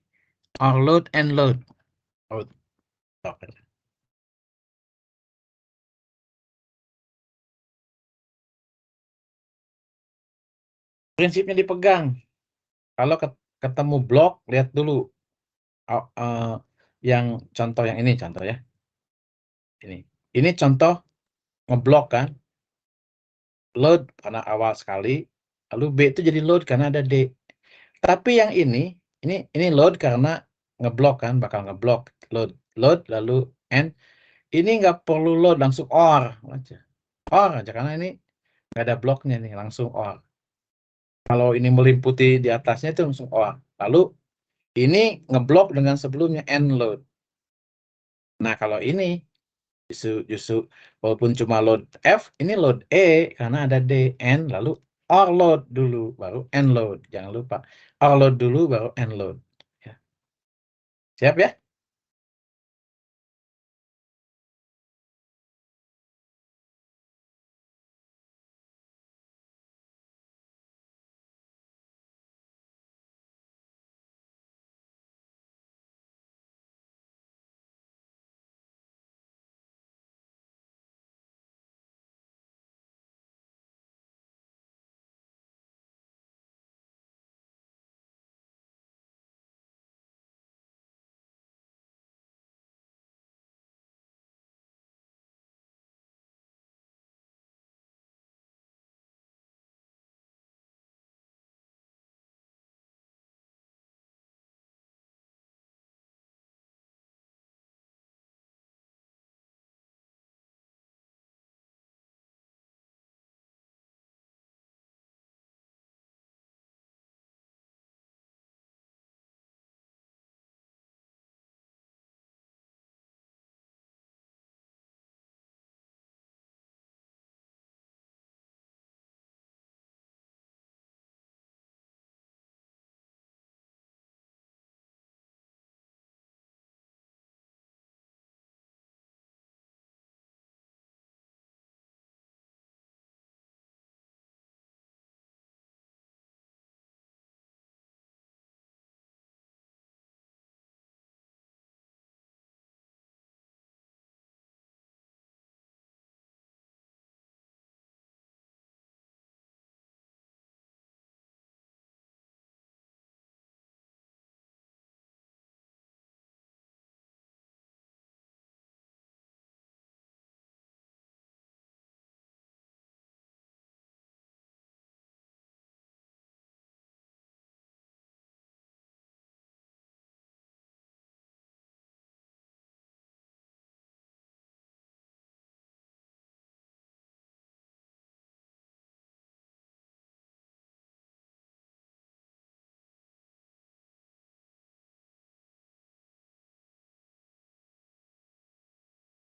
or load and load. Load. Prinsipnya dipegang. Kalau ketemu blok, lihat dulu. Yang contoh yang ini contoh ya. Ini contoh ngeblok kan. Load karena awal sekali. Lalu B itu jadi load karena ada D. Tapi yang ini load karena ngeblok kan, bakal ngeblok. Load lalu N. Ini nggak perlu load, langsung OR aja. OR aja karena ini nggak ada bloknya nih, langsung OR. Kalau ini meliputi di atasnya itu langsung OR. Lalu ini ngeblok dengan sebelumnya end load. Nah, kalau ini justru walaupun cuma load F, ini load E karena ada D, N, lalu load dulu, baru end load. Jangan lupa. Load dulu, baru end load. Ya. Siap ya?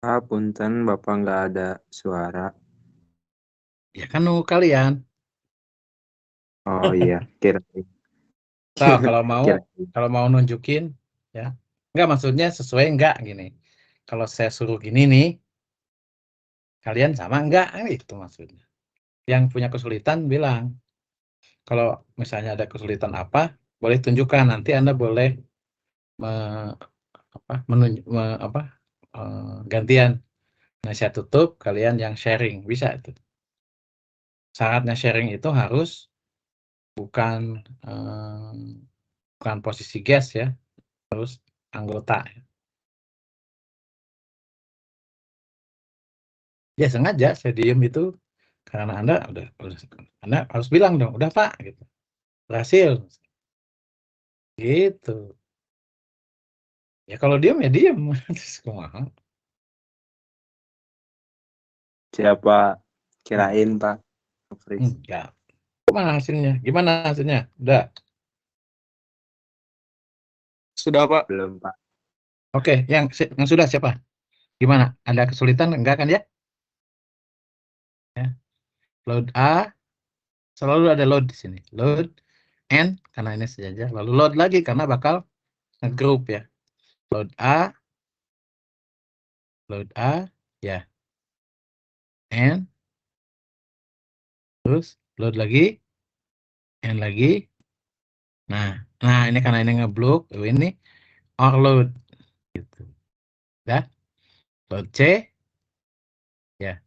Pak, punten Bapak nggak ada suara. Ya kan nunggu kalian. Oh iya, kirain. Tahu kalau Kirain. mau nunjukin ya. Enggak, maksudnya sesuai enggak gini. Kalau saya suruh gini nih, kalian sama enggak? Itu maksudnya. Yang punya kesulitan bilang. Kalau misalnya ada kesulitan apa, boleh tunjukkan. Nanti Anda boleh gantian. Nah, saya tutup, kalian yang sharing. Bisa itu. Syaratnya sharing itu harus bukan posisi guest ya, terus anggota. Ya sengaja saya diem itu karena Anda Anda harus bilang dong, udah Pak, gitu. Berhasil. Gitu. Ya kalau diem ya diem. Terus kumaha. Siapa kirain Pak? Fris. Ya. Gimana hasilnya? Udah. Sudah, Pak. Belum Pak. Oke, yang sudah siapa? Gimana? Ada kesulitan enggak kan ya? Ya. Load A, selalu ada load di sini. Load N karena ini sejajar, lalu load lagi karena bakal ngegroup ya. Load A, ya. N, terus load lagi, N lagi. Nah ini karena ini ngeblok, ini or load gitu. Ya. Load C, ya.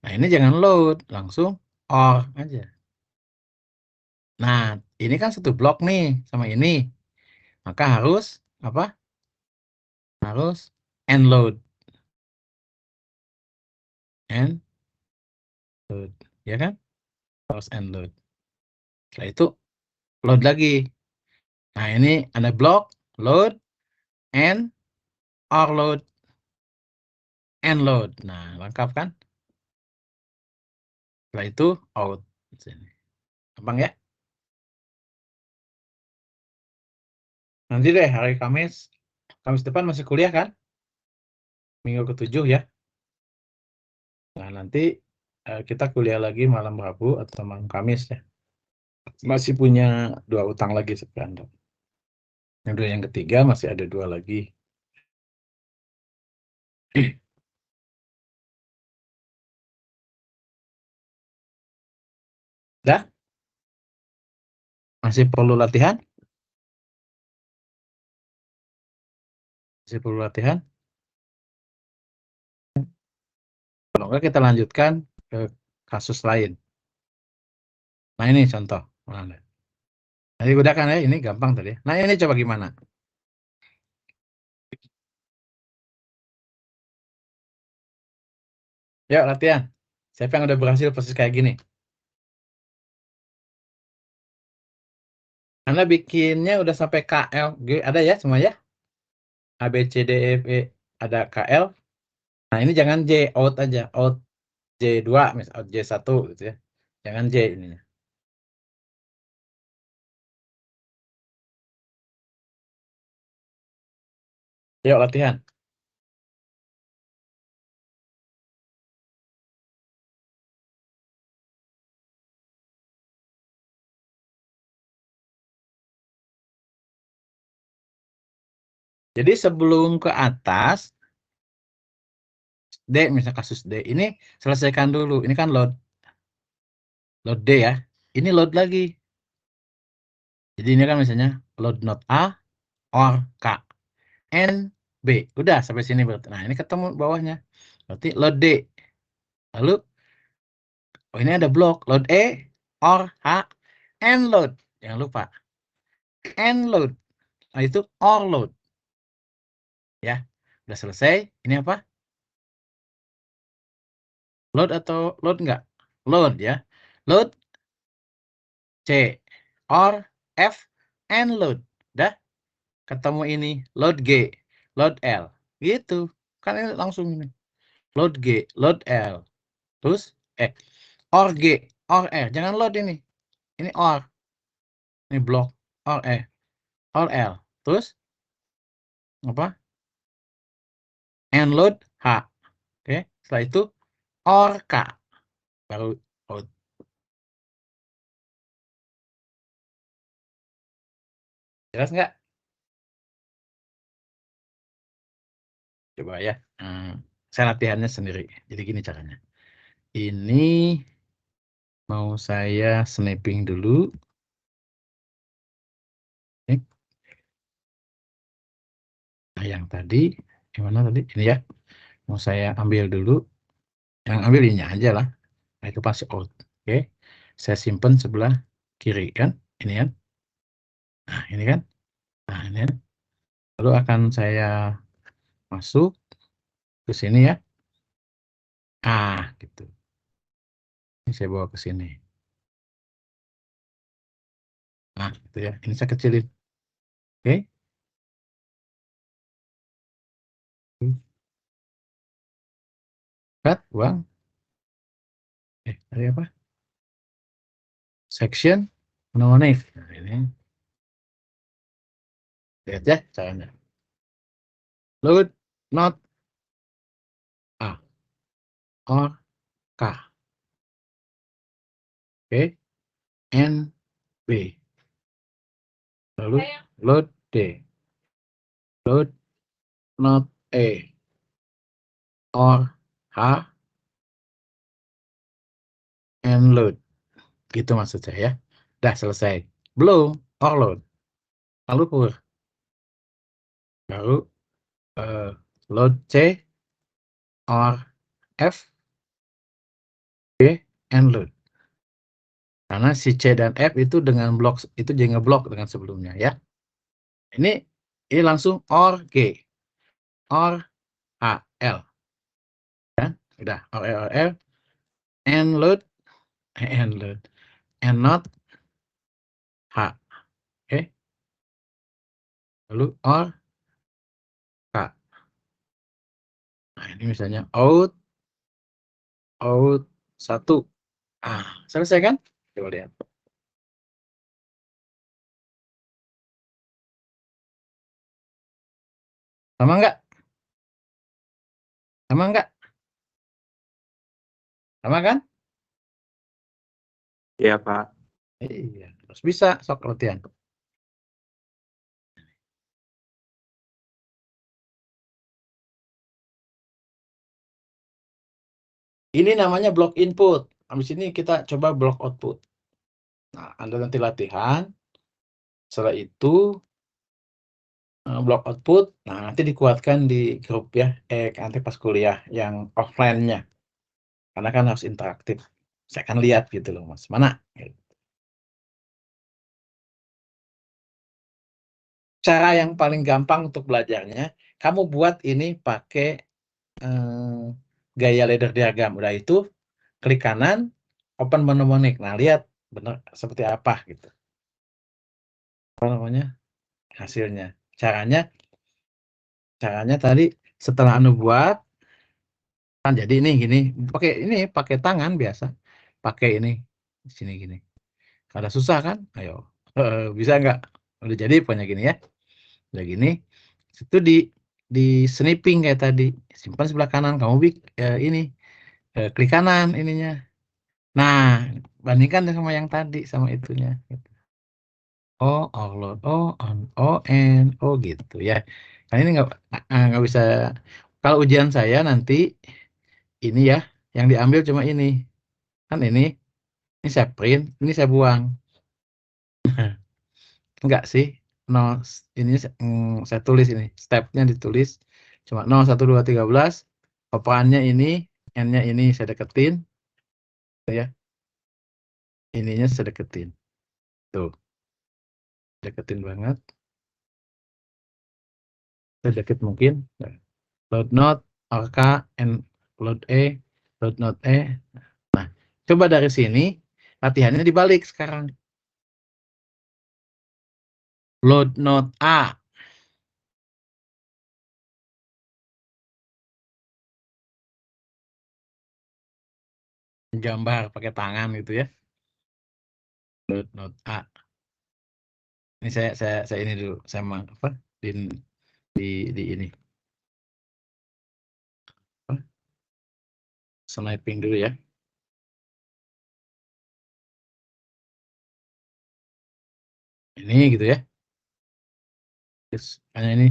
Nah ini jangan load, langsung or aja. Nah ini kan satu blok nih sama ini, maka harus apa? Harus end load, ya kan? Harus end load. Setelah itu load lagi. Nah ini ada blok load, end, or load, end load. Nah lengkap kan? Setelah itu out. Gampang ya? Nanti deh hari Kamis depan masih kuliah kan? Minggu ke-7 ya. Nah nanti kita kuliah lagi malam Rabu atau malam Kamis ya. Masih punya 2 utang lagi sekarang. Yang ketiga masih ada 2 lagi. Dah? Masih perlu latihan? Masih perlu latihan? Kalau enggak kita lanjutkan ke kasus lain. Nah ini contoh. Nah, tadi udah kan ya, ini gampang tadi. Nah ini coba gimana? Yuk latihan. Siapa yang udah berhasil persis kayak gini? Anda bikinnya udah sampai KL, G, ada ya semua ya? A, B, C, D, E, F, E, ada KL. Nah ini jangan J, out aja. Out J2, misal out J1 gitu ya. Jangan J ininya. Yuk latihan. Jadi sebelum ke atas, D, misal kasus D, ini selesaikan dulu. Ini kan load D ya. Ini load lagi. Jadi ini kan misalnya load node A or K, N, B. Udah sampai sini berarti. Nah ini ketemu bawahnya. Berarti load D. Lalu, oh ini ada blok. Load E or H, N load. Jangan lupa. N load. Nah itu or load. Ya, udah selesai. Ini apa? Load atau load enggak? Load ya. Load C or F and load. Dah ketemu ini load G, load L. Gitu. Kan ini langsung ini. Load G, load L. Terus or G, or L. Jangan load ini. Ini or. Ini blok or or L. Terus apa? And load H. Oke, setelah itu or K. Baru out. Jelas nggak? Coba ya. Saya latihannya sendiri. Jadi gini caranya. Ini mau saya snapping dulu. Nah, yang tadi, gimana tadi? Ini ya. Mau saya ambil dulu. Yang ambil ini aja lah. Nah, itu pas out. Oke. Saya simpan sebelah kiri kan. Ini kan. Nah, ini kan. Nah, ini kan. Lalu akan saya masuk ke sini ya. Gitu. Ini saya bawa ke sini. Nah, gitu ya. Ini saya kecilin. Oke. Cut, buang. Tadi apa? Section, mononif. Nah, ini. Lihat ya caranya. Load, not A, or K. Oke. N, B. Lalu load D. Load not E or H and load. Gitu maksud saya ya. Dah selesai. Belum or load. Lalu pur. Baru load C or F B and load. Karena si C dan F itu dengan blok itu jadi ngeblok dengan sebelumnya ya. Ini langsung or G or H L. Ya, udah or L and load and not H. Oke. Lalu or K. Nah, ini misalnya out 1. Selesai kan? Coba lihat. Sama enggak? Sama enggak? Sama kan? Iya, Pak. Iya, harus bisa sok latihan. Ini namanya block input. Habis ini kita coba block output. Nah, Anda nanti latihan. Setelah itu block output. Nah, nanti dikuatkan di grup ya. Nanti pas kuliah yang offline-nya. Karena kan harus interaktif. Saya akan lihat gitu loh, Mas. Mana? Cara yang paling gampang untuk belajarnya, kamu buat ini pakai gaya ladder diagram. Udah itu, klik kanan, open mnemonic. Nah, lihat benar seperti apa gitu. Apa namanya? Hasilnya. Caranya tadi setelah Anu buat, kan jadi ini gini. Pakai tangan biasa. Pakai ini di sini gini. Kada susah kan? Ayo. Bisa nggak? Udah jadi pokoknya gini ya. Udah gini. Itu di sniping kayak tadi. Simpan sebelah kanan, kamu ini klik kanan ininya. Nah, bandingkan sama yang tadi sama itunya. Offload, on, gitu ya. Nah, ini nggak bisa. Kalau ujian saya nanti ini ya, yang diambil cuma ini. Kan ini saya print, ini saya buang. Enggak sih. No, ini saya tulis ini. Stepnya ditulis cuma 0, 1, 2, 13. Operannya ini, N-nya ini saya deketin. Ya. Ininya saya deketin. Tuh. Deketin banget. Sedekat mungkin. Load node, RK, and load node E. Nah, coba dari sini latihannya dibalik sekarang. Load node A. Gambar pakai tangan gitu ya. Load node A. Ini saya ini dulu, saya apa? Di ini. Apa? Sniping dulu ya. Ini gitu ya. Terus hanya ini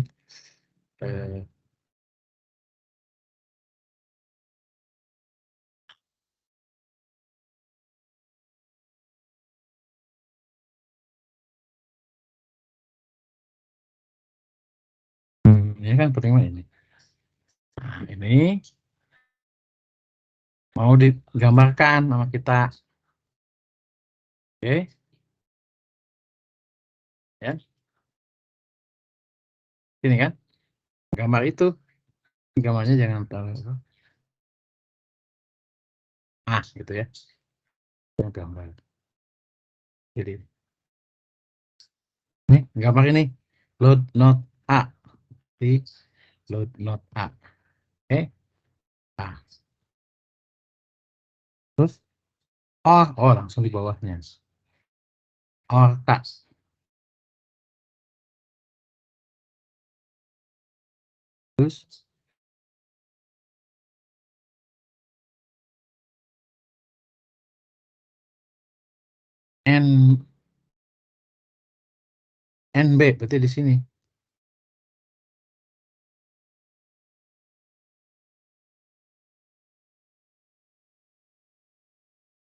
ini kan pertama ini. Nah, ini mau digambarkan sama kita. Oke. Ya. Ini kan. Gambar itu. Gambarnya jangan terlalu. Gitu ya. Gambar. Jadi ini gambar ini load node A. Di load node A. Oke. Nah, terus langsung di bawahnya. K. Terus NB berarti di sini.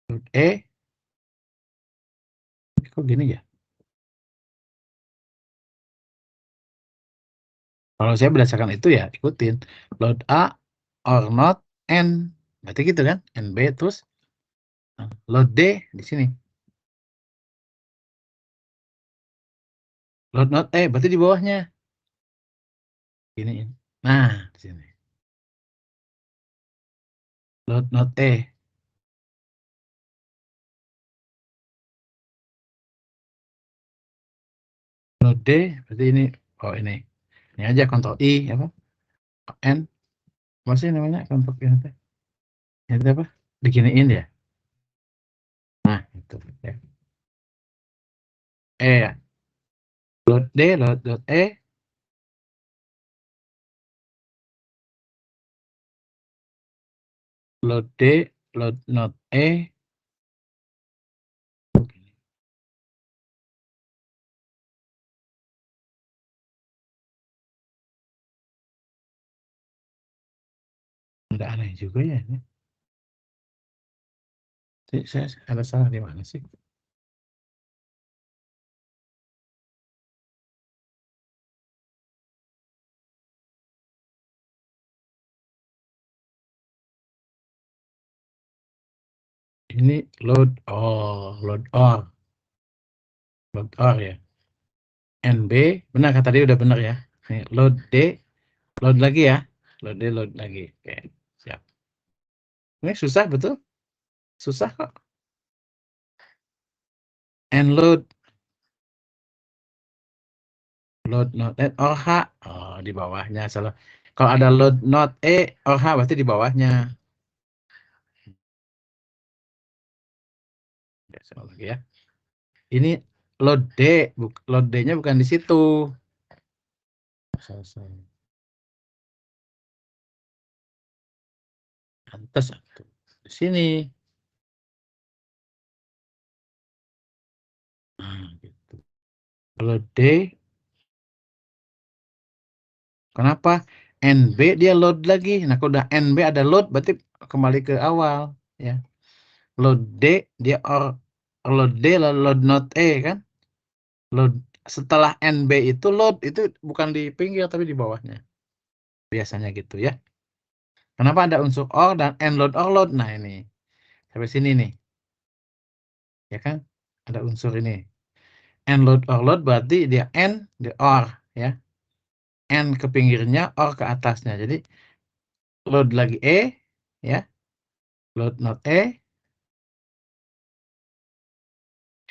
Load E. Kok gini ya? Kalau saya berdasarkan itu ya ikutin. Load A or not N. Berarti gitu kan? NB terus load D di sini. Load not E berarti di bawahnya. Gini. Nah, di sini. Load not E. Load D berarti ini. Ini. Ini aja Ctrl I apa? N. Masih namanya Ctrl I nanti. Itu apa? Diginiin ya. Nah, itu ya. Ya. Load D, load E. Load D, load not E. Nggak aneh juga ya ini. Saya ada salah di mana sih? Ini load load ya. NB benar kan tadi udah benar ya. Nih, load D load lagi ya. Load D load lagi. Oke, siap. Ini susah betul? Susah kok. And load not E or H. Oh, di bawahnya salah. Kalau ada load not E or H berarti di bawahnya. Salah lagi ya. Ini load D, load D-nya bukan di situ. Pantes di sini. Nah, gitu. Load D. Kenapa? NB dia load lagi. Nah, kalau udah NB ada load berarti kembali ke awal ya. Load D dia load D lalu load not E kan? Load setelah NB itu load itu bukan di pinggir tapi di bawahnya. Biasanya gitu ya. Kenapa ada unsur or dan end load or load? Nah, ini. Sampai sini nih. Ya kan? Ada unsur ini. End load or load berarti dia end the or ya. End ke pinggirnya, or ke atasnya. Jadi load lagi E ya. Load not E.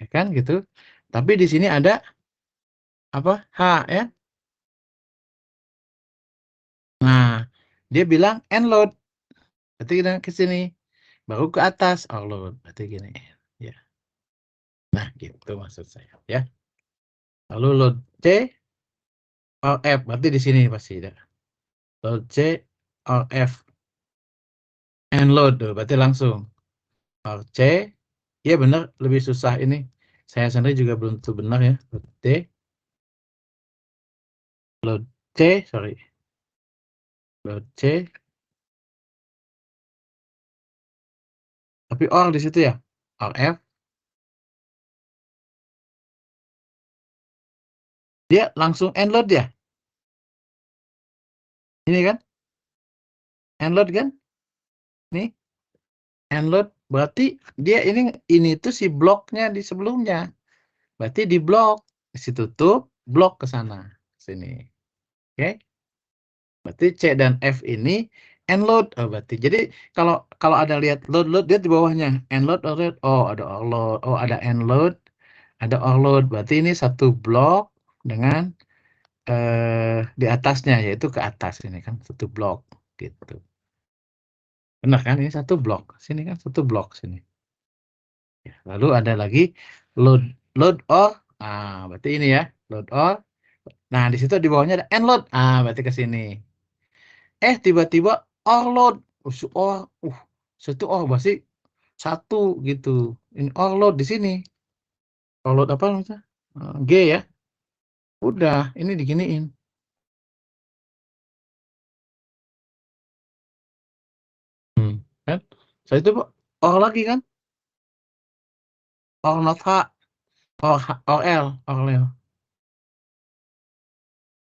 Ya kan gitu. Tapi di sini ada apa? H ya. Nah, dia bilang end load. Berarti kita ke sini. Baru ke atas or load. Berarti gini ya. Nah, gitu maksud saya ya. Lalu load C or F berarti di sini pasti ada. Load C or F. And load tuh, berarti langsung. Or C. Ya benar, lebih susah ini. Saya sendiri juga belum tentu benar ya. Load D. Load C, sorry. Load C. Tapi or di situ ya. Or F. Dia langsung end load ya. Ini kan? End load kan? Nih. End load berarti dia ini tuh si bloknya di sebelumnya. Berarti di blok, isi tutup, blok ke sana, sini. Oke? Berarti C dan F ini end load. Oh, berarti jadi kalau ada lihat load dia di bawahnya. End load, or load. Oh, ada or load. Oh, ada end load, ada or load. Berarti ini satu blok dengan di atasnya yaitu ke atas ini kan satu blok gitu. Benar kan? Ini satu blok. Sini kan satu blok sini. Ya, lalu ada lagi load or. Ah, berarti ini ya, load or. Nah, di situ di bawahnya ada end load. Ah, berarti ke sini. Tiba-tiba or load. Satu or berarti satu gitu. Ini or load di sini. Or load apa namanya? G ya. Udah, ini diginiin. Kan? Saya itu or lagi kan? Or not H, or L, or L.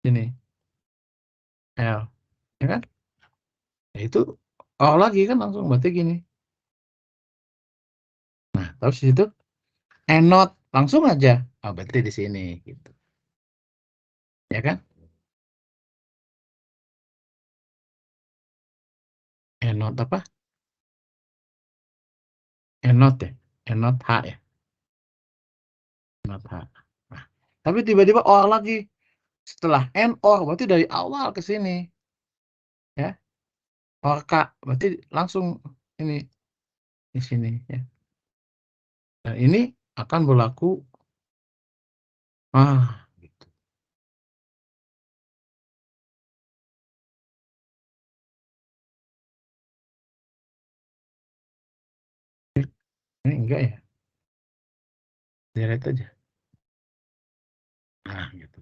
Ini L, ya kan? Ya itu or lagi kan langsung berarti gini. Nah, terus itu and not langsung aja. Oh, berarti di sini gitu. Ya kan? And not apa? And not ya. And not H ya. Not H. Nah, tapi tiba-tiba or lagi. Setelah N or berarti dari awal ke sini. Ya. Or K berarti langsung ini di sini ya. Dan ini akan berlaku gitu. Ini enggak ya. Direct aja. Nah, gitu.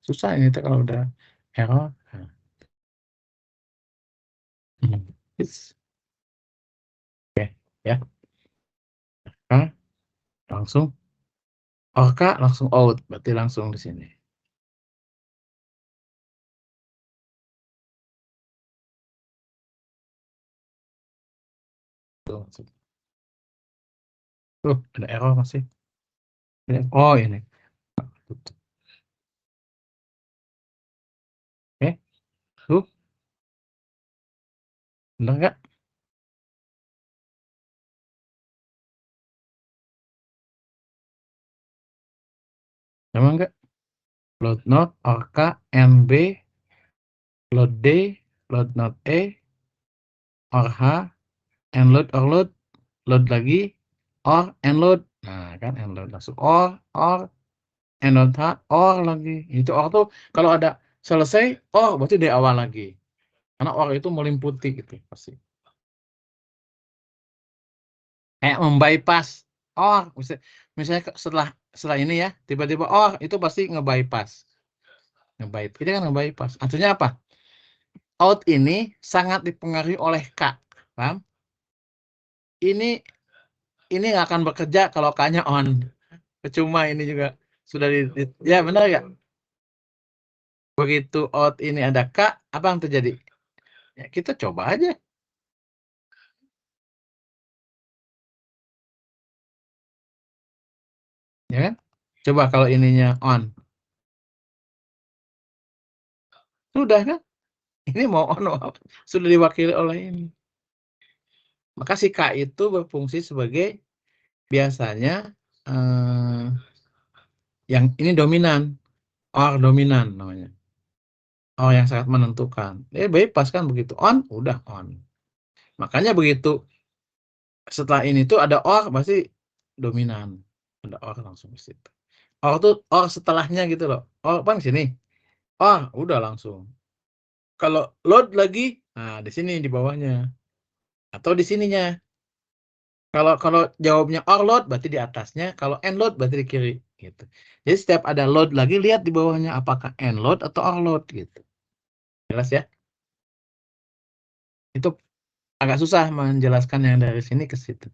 Susah ini kalau udah error. Oke, ya. Langsung orka langsung out, berarti langsung di sini. Tuh, ada error masih. Oh, ini. Oke, tuh. Benar nggak? Emang nggak? Load not, orka, NB, load D, load not E, or H, load load lagi, or load. Nah, kan load langsung or, load H, or lagi. Itu or tuh kalau ada selesai, or berarti dari awal lagi. Karena or itu melimputi gitu pasti. Membypass or, misalnya setelah ini ya, tiba-tiba or itu pasti ngebypass. Ini kan ngebypass. Artinya apa? Out ini sangat dipengaruhi oleh K. Paham? Ini nggak akan bekerja kalau K-nya on. Percuma ini juga sudah ya benar ya. Begitu out ini ada K, apa yang terjadi? Ya, kita coba aja. Ya kan? Coba kalau ininya on. Sudah kan? Ini mau on, sudah diwakili oleh ini. Maka si K itu berfungsi sebagai biasanya yang ini dominan, or dominan namanya. Or yang sangat menentukan. Bypass kan begitu on, udah on. Makanya begitu setelah ini tuh ada or pasti dominan. Ada or langsung di situ. Or tuh or setelahnya gitu loh. Or apa di sini? Oh, udah langsung. Kalau load lagi, nah di sini di bawahnya. Atau di sininya. Kalau jawabnya or load berarti di atasnya, kalau end load berarti di kiri gitu. Jadi setiap ada load lagi lihat di bawahnya apakah end load atau or load gitu. Jelas ya? Itu agak susah menjelaskan yang dari sini ke situ.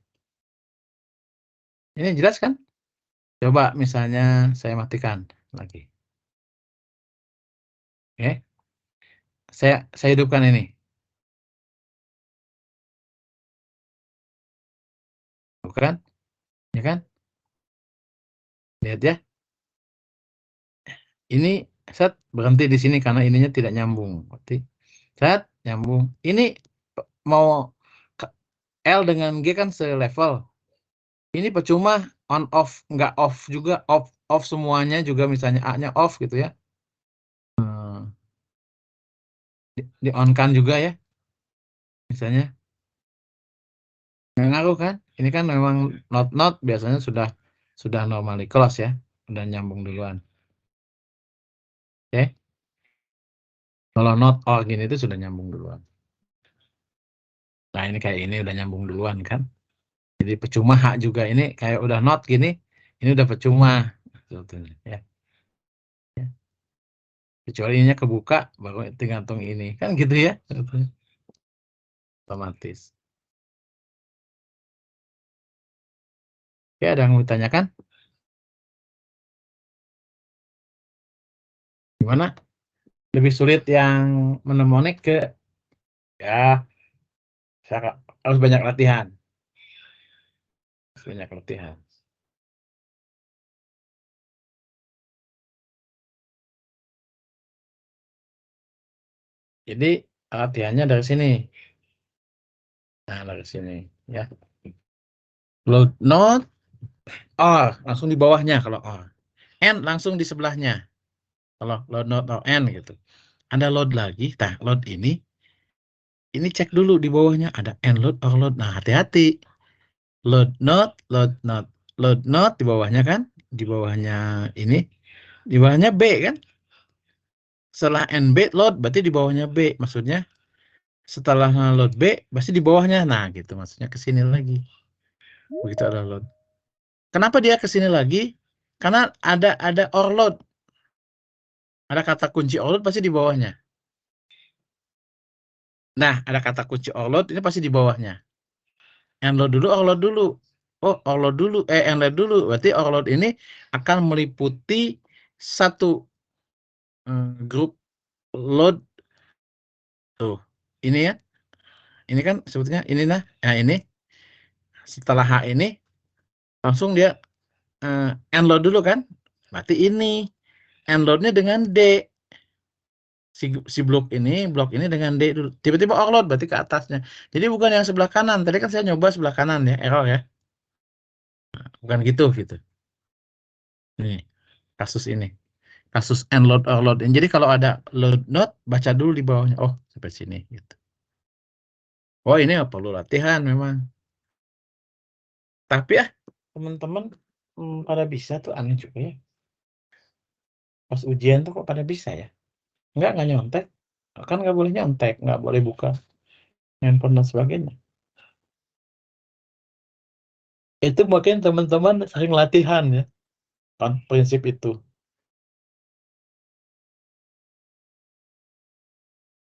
Ini jelas kan? Coba misalnya saya matikan lagi. Oke. Saya hidupkan ini. Bukan? Ya kan? Lihat ya. Ini set berhenti di sini karena ininya tidak nyambung. Berarti set nyambung. Ini mau L dengan G kan selevel. Ini percuma on off, nggak off juga, off semuanya juga, misalnya A-nya off gitu ya. Di on kan juga ya. Misalnya. Nggak ngaruh kan? Ini kan memang not biasanya sudah normally close ya. Udah nyambung duluan. Oke. Kalau not or gini itu sudah nyambung duluan. Nah, ini kayak ini udah nyambung duluan kan. Jadi percuma hak juga, ini kayak udah not gini, ini udah percuma. Ya. Kecuali ininya kebuka, baru tergantung ini. Kan gitu ya. Otomatis. Oke, ada yang mau ditanyakan? Gimana? Lebih sulit yang mnemonik ke, ya, harus banyak latihan. Banyak latihan. Jadi latihannya dari sini. Nah, dari sini ya. Load not or langsung di bawahnya kalau or. N langsung di sebelahnya. Kalau load not or N gitu. Ada load lagi. Nah, load ini cek dulu di bawahnya ada N load or load. Nah, hati-hati. Load not, load not di bawahnya kan? Di bawahnya ini. Di bawahnya B kan? Setelah NB load berarti di bawahnya B. Maksudnya setelah load B pasti di bawahnya. Nah, gitu maksudnya ke sini lagi. Begitu ada load. Kenapa dia ke sini lagi? Karena ada or load. Ada kata kunci or load pasti di bawahnya. Nah, ada kata kunci offload, ini pasti di bawahnya. Enload dulu, offload dulu. Oh, offload dulu, enload dulu. Berarti offload ini akan meliputi satu grup load. Tuh, ini ya. Ini kan sebetulnya ini nah ini. Setelah H ini, langsung dia enload dulu kan. Berarti ini enloadnya dengan D. Si blok ini dengan D dulu. Tiba-tiba offload berarti ke atasnya. Jadi bukan yang sebelah kanan. Tadi kan saya nyoba sebelah kanan ya, error ya. Bukan gitu. Ini kasus ini. Kasus enload offload. Jadi kalau ada load note, baca dulu di bawahnya. Oh, sampai sini gitu. Oh, ini perlu latihan memang. Tapi teman-teman pada bisa tuh, aneh juga ya. Pas ujian tuh kok pada bisa ya? Nggak nyontek. Kan nggak boleh nyontek, nggak boleh buka handphone dan sebagainya. Itu mungkin teman-teman sering latihan ya, kan prinsip itu.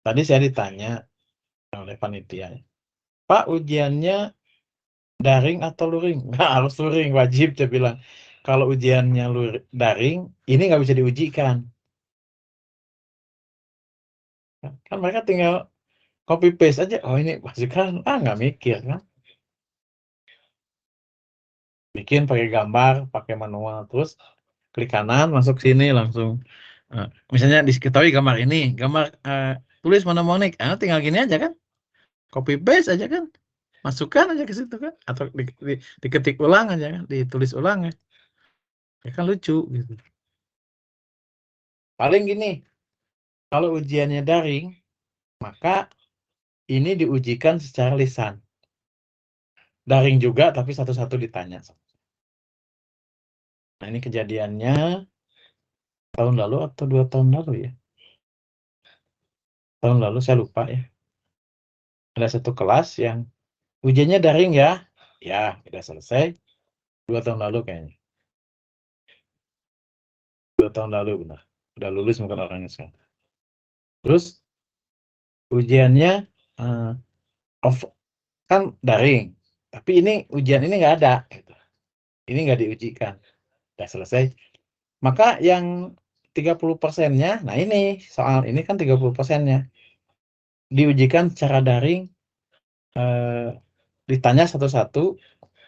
Tadi saya ditanya oleh panitia, Pak, ujiannya daring atau luring? Nggak harus luring, wajib, dia bilang. Kalau ujiannya daring, ini nggak bisa diujikan. Kan mereka tinggal copy paste aja. Oh, ini masukkan, nggak mikir kan. Bikin pakai gambar, pakai manual, terus klik kanan, masuk sini langsung. Misalnya diketahui gambar ini, gambar tulis monomonik, tinggal gini aja kan, copy paste aja kan, masukkan aja ke situ kan, atau diketik ulang aja kan, ditulis ulang ya, kan lucu gitu. Paling gini, kalau ujiannya daring, maka ini diujikan secara lisan. Daring juga, tapi satu-satu ditanya. Nah, ini kejadiannya tahun lalu atau 2 tahun lalu ya. Tahun lalu saya lupa ya. Ada satu kelas yang ujiannya daring ya. Ya, udah selesai. 2 tahun lalu kayaknya. 2 tahun lalu benar. Udah lulus bukan orangnya sekarang. Terus ujiannya kan daring. Tapi ini ujian ini nggak ada. Gitu. Ini nggak diujikan. Udah selesai. Maka yang 30%-nya, nah ini soal ini kan 30%-nya. Diujikan secara daring, ditanya satu-satu,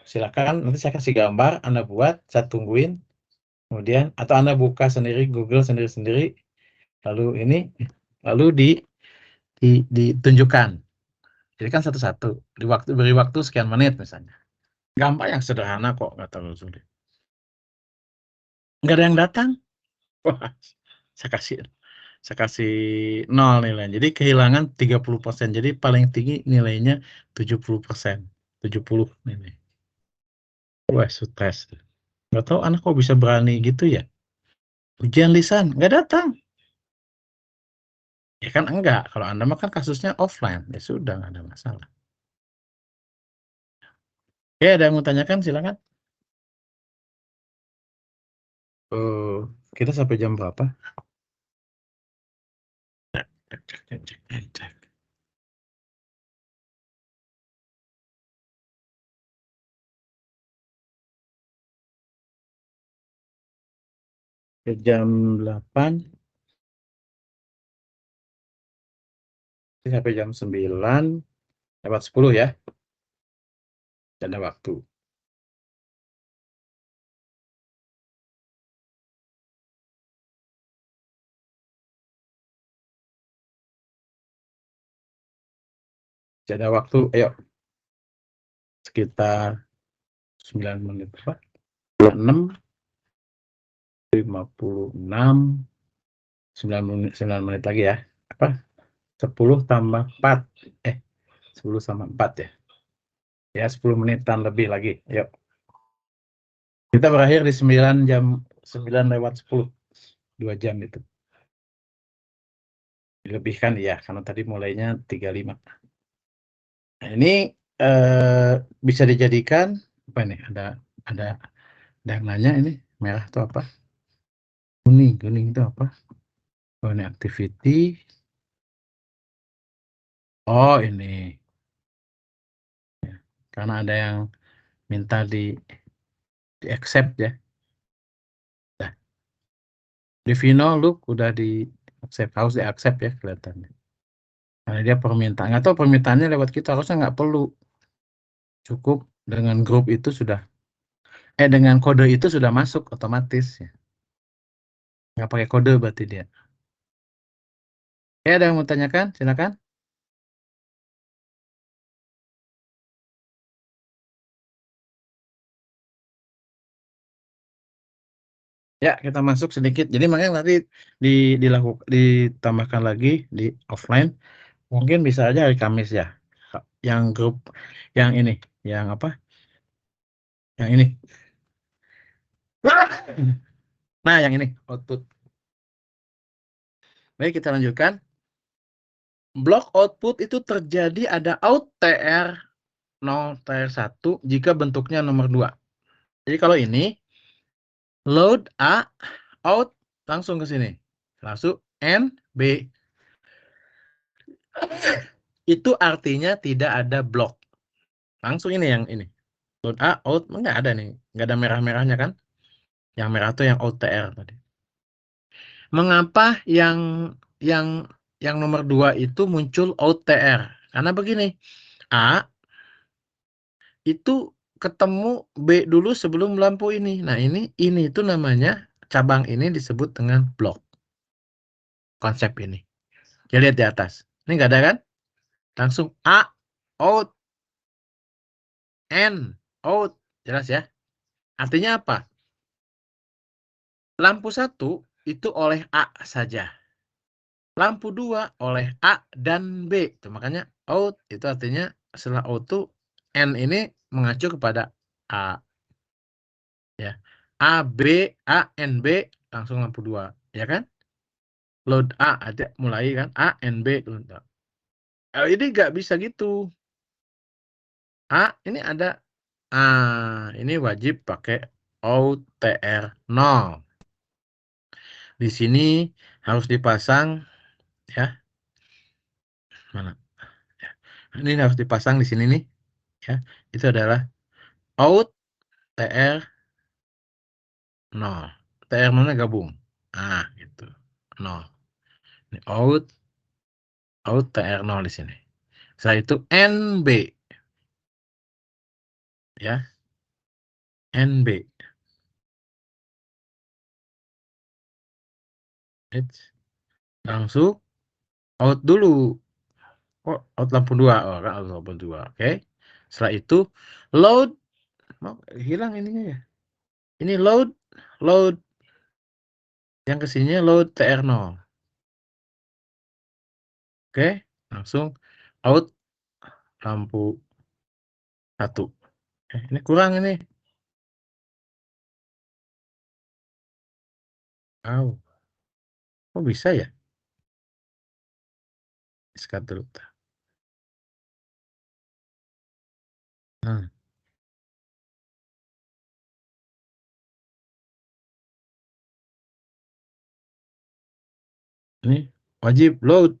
silakan nanti saya kasih gambar, Anda buat, saya tungguin, kemudian atau Anda buka sendiri, Google sendiri-sendiri, lalu ditunjukkan. Jadi kan satu-satu, beri waktu sekian menit misalnya. Gambar yang sederhana kok, nggak terlalu sulit. Nggak ada yang datang, wah, saya kasih 0 nilai. Jadi kehilangan 30%. Jadi paling tinggi nilainya 70%. 70 nilai. Wah, stres. Nggak tahu anak kok bisa berani gitu ya. Ujian lisan, nggak datang. Ya kan enggak. Kalau Anda mah kan kasusnya offline. Ya sudah, nggak ada masalah. Oke, ada yang mau tanyakan? Silakan. Kita sampai jam berapa? Cek. Jam 8 sampai jam 9 lewat 10 ya. Ada waktu. Ada waktu, ayo. Sekitar 9 menit. 6, 56, 9 menit lagi ya. 10 tambah 4. 10 sama 4 ya. Ya, 10 menitan lebih lagi. Yuk. Kita berakhir di 9 lewat 10. 2 jam itu. Dilebihkan ya, karena tadi mulainya 35. Nah, ini bisa dijadikan apa nih? Ada yang nanya ini merah itu apa? Kuning itu apa? Oh, ini activity. Oh, ini. Karena ada yang minta di accept ya. Nah, di final look udah di accept, harus di accept ya kelihatannya. Karena dia permintaan, nggak tahu permintaannya lewat kita, harusnya nggak perlu. Cukup dengan grup itu sudah, dengan kode itu sudah masuk otomatis ya. Nggak pakai kode berarti dia. Ada yang mau tanyakan? Silakan. Ya, kita masuk sedikit. Jadi makanya nanti ditambahkan lagi di offline. Mungkin bisa aja hari Kamis ya. Yang grup yang ini, yang apa? Yang ini. Nah, yang ini output. Baik, kita lanjutkan. Blok output itu terjadi ada out TR 0 TR 1 jika bentuknya nomor 2. Jadi kalau ini load A out langsung ke sini. Langsung N B. Itu artinya tidak ada blok. Langsung ini yang ini. Load A out enggak ada nih. Enggak ada merah-merahnya kan? Yang merah itu yang out TR tadi. Mengapa yang nomor 2 itu muncul out TR? Karena begini. A itu ketemu B dulu sebelum lampu ini. Nah, ini itu namanya cabang ini disebut dengan blok. Konsep ini. Kita lihat di atas. Ini nggak ada kan? Langsung A out, N out. Jelas ya? Artinya apa? Lampu 1 itu oleh A saja. Lampu 2 oleh A dan B. Itu makanya out itu artinya setelah out itu N ini mengacu kepada A. Ya. A, B, A, N, B langsung lampu 2. Ya kan? Load A ada mulai kan? A, N, B. Ini nggak bisa gitu. A, ini ada. Ini wajib pakai OTR 0. Di sini harus dipasang ya. Mana? Ya. Ini harus dipasang di sini nih. Ya. Itu adalah out TR 0. TR 0 gabung. Gitu. 0. Ini out TR 0 di sini. Setelah itu NB. Ya. NB. Langsung out dulu. Oh, out lampu 2. Oh, kan out lampu 2. Oke. Setelah itu load. Hilang ininya ya. Ini load yang kesininya load TR0. Oke, langsung out lampu 1. Ini kurang ini. Kok bisa ya? Iskat dulu. Nah. Ini wajib load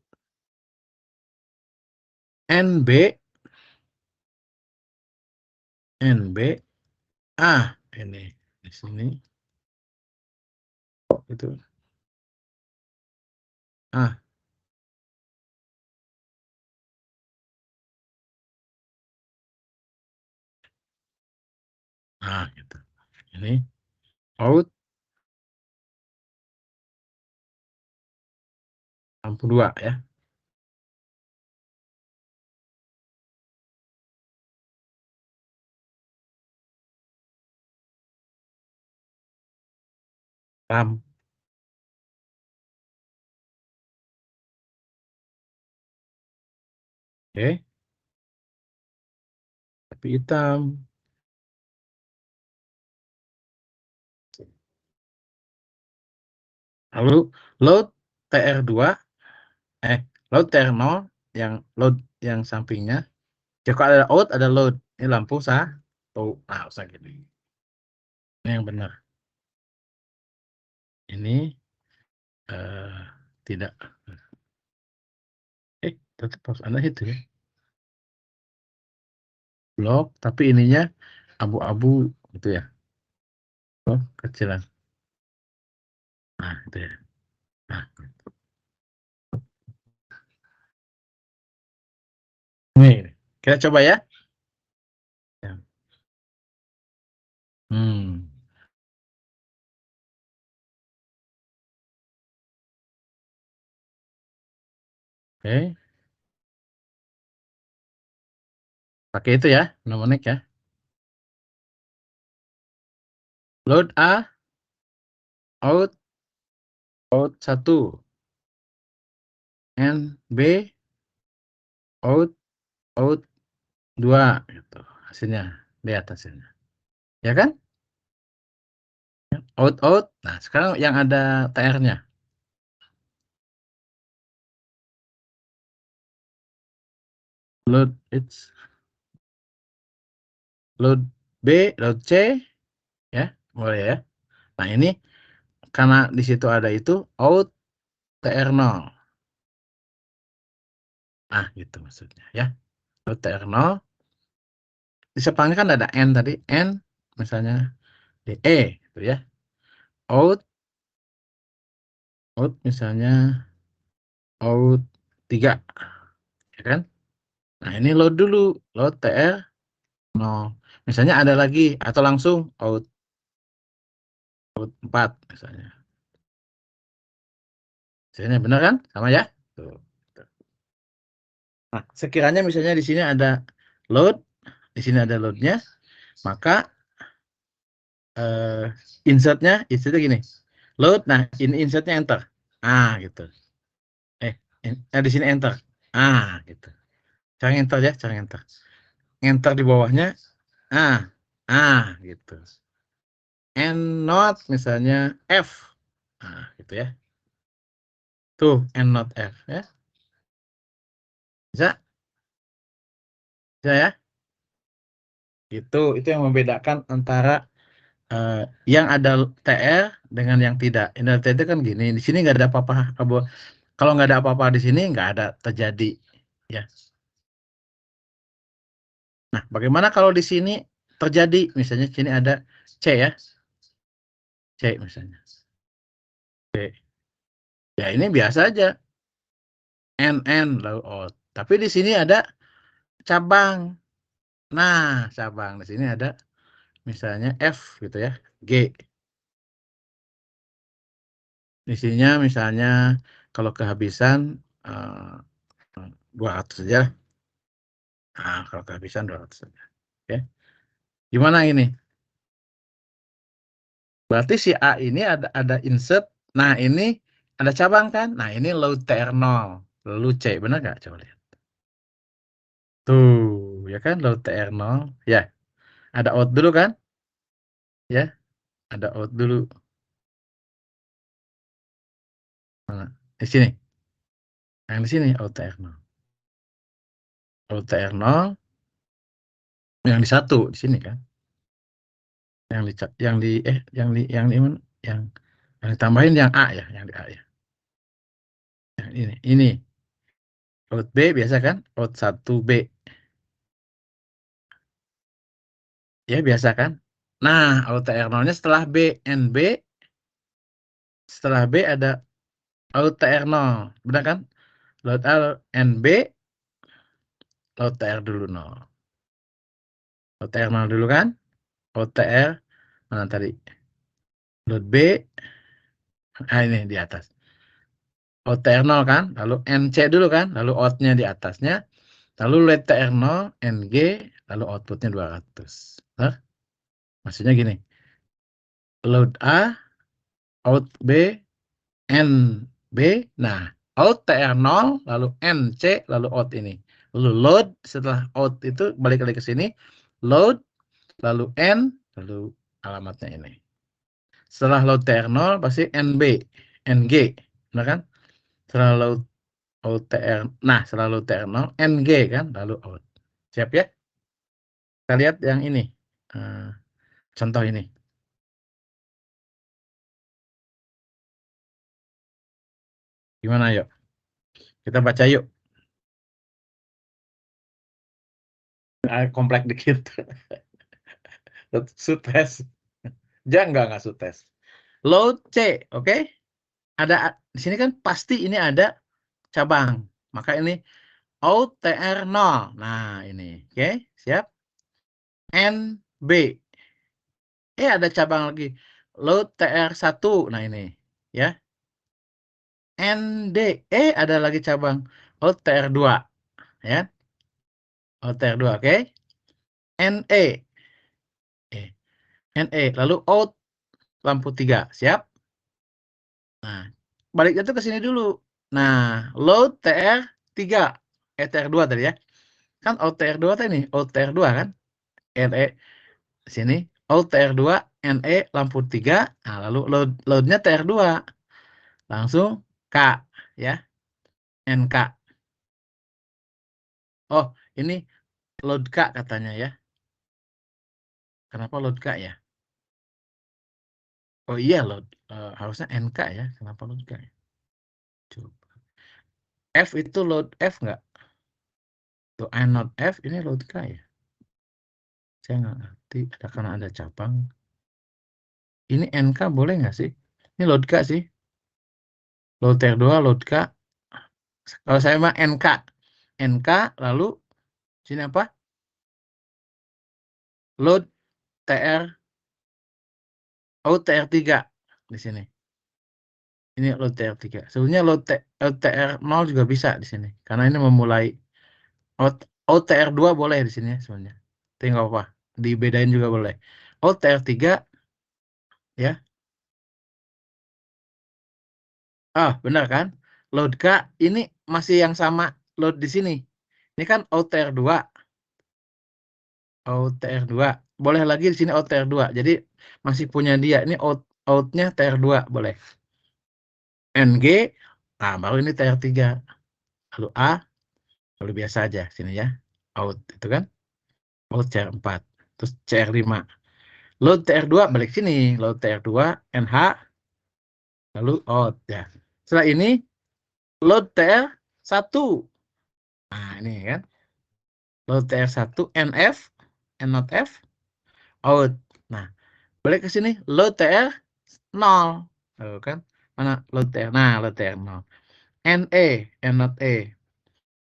NB ini di sini itu gitu. Ini out lampu 2 ya. Ram. Oke. Tapi hitam. Lalu load TR2 load TR0 yang load yang sampingnya. Ya, kalau ada out ada load. Ini lampu usah gitu. Ini yang benar. Ini tidak. Tetap harus ada itu ya. Blok, tapi ininya abu-abu gitu ya. Oh, kecilan. Nah, itu ya. Nah, nih, kita coba ya. Ya. Oke. Pakai itu ya, mnemonic ya. Load A, out 1. N, B, out 2 gitu. Hasilnya, lihat hasilnya. Ya kan? Out. Nah, sekarang yang ada TR-nya. Load it's load B, load C ya, boleh ya. Nah, ini karena di situ ada itu out TR0. Nah, gitu maksudnya ya. Out TR0 bisa panggil kan ada N tadi, N misalnya di E gitu ya. Out misalnya out 3 ya kan? Nah, ini load dulu, load TR0. Misalnya ada lagi atau langsung out 4 misalnya. Misalnya benar kan? Sama ya? Tuh. Nah, sekiranya misalnya di sini ada load, di sini ada loadnya, maka insertnya gini. Load, nah ini insertnya enter. Gitu. Di sini enter. Gitu. Cara enter ya, cara enter. Enter di bawahnya. Gitu. And not misalnya F. Gitu ya. Tuh, and not F ya. Bisa? Bisa ya? Gitu, itu yang membedakan antara yang ada TR dengan yang tidak. Yang ada TR kan gini, di sini nggak ada apa-apa. Kalau nggak ada apa-apa di sini nggak ada terjadi, ya. Nah, bagaimana kalau di sini terjadi? Misalnya sini ada C ya, C misalnya. C. Ya ini biasa aja. N lalu O. Tapi di sini ada cabang. Nah, cabang di sini ada misalnya F gitu ya, G. Di sininya misalnya kalau kehabisan 200 saja. Nah, kalau kehabisan 200 saja. Oke. Gimana ini? Berarti si A ini ada insert. Nah, ini ada cabang kan? Nah, ini load TR0. Lalu C, benar nggak? Coba lihat. Tuh, ya kan? Load TR0. Ya, ada out dulu kan? Ya, ada out dulu. Nah, di sini. Yang di sini out TR0. Out TR0 yang di satu di sini kan? Yang ditambahin yang A ya, yang di A ya. Yang ini. Out B biasa kan? Out 1B. Ya, biasa kan? Nah, out TR0-nya setelah B, NB, setelah B ada out TR0. Benar kan? Load A, NB, load TR dulu 0. Load TR 0 dulu kan? Load TR, mana tadi? Load B, ini di atas. Out TR 0 kan? Lalu NC dulu kan? Lalu out-nya di atasnya. Lalu load TR 0, NG, lalu outputnya 200. Nah, maksudnya gini. Load A, out B, NB, nah out TR0, lalu NC, lalu out ini. Lalu load, setelah out itu balik lagi ke sini, load, lalu N, lalu alamatnya ini. Setelah load TR0 pasti NB, NG, benar kan? Setelah load out TR, nah setelah load TR0, NG kan, lalu out. Siap ya? Kita lihat yang ini, contoh ini. Gimana yuk? Kita baca yuk. Kompleks dikit. Sutes. Jangan nggak sutes. Load C, oke? Ada di sini kan pasti ini ada cabang. Maka ini OTR 0. Nah, ini. Oke, siap. NB. Ada cabang lagi. Load TR1. Nah, ini. Ya. ND. Ada lagi cabang. Load TR2. Ya. Load TR2, oke? NE. NE. Lalu out lampu 3. Siap? Nah, baliknya tuh ke sini dulu. Nah, load TR3. TR2 tadi ya. Kan OTR2 tadi nih. OTR2 kan? NE sini. OTR2, NE lampu 3. Nah, lalu loadnya TR2. Langsung K ya. NK. Oh, ini load K katanya ya. Kenapa load K ya? Oh iya load. Harusnya NK ya. Kenapa load K ya? Coba. F itu load F nggak? Tuh, not F ini load K ya. Saya nggak ngerti. Karena ada cabang. Ini NK boleh nggak sih? Ini load K sih. Load TR2, load K. Kalau saya mah NK. NK lalu sini apa? Load TR. Oh, TR3 di sini. Ini load TR3. Sebenarnya load TR0 juga bisa di sini. Karena ini memulai OTR2 boleh di sini ya sebenarnya. Tinggal apa? Dibedain juga boleh. OTR3 ya. Benar kan? Load K ini masih yang sama load di sini. Ini kan OTR2. OTR2. Boleh lagi di sini OTR2. Jadi masih punya dia. Ini outnya TR2 boleh. NG, baru ini TR3. Lalu A, lalu biasa aja sini ya. Out itu kan. Out CR4. Terus CR5. Load TR2 balik sini. Load TR2, NH, lalu out ya. Setelah ini load TR1. Nah, ini kan. Load TR1, NF, not F, out. Nah, balik ke sini load TR0. Tuh kan. Mana load TR? Nah, load TR0. NE, not E.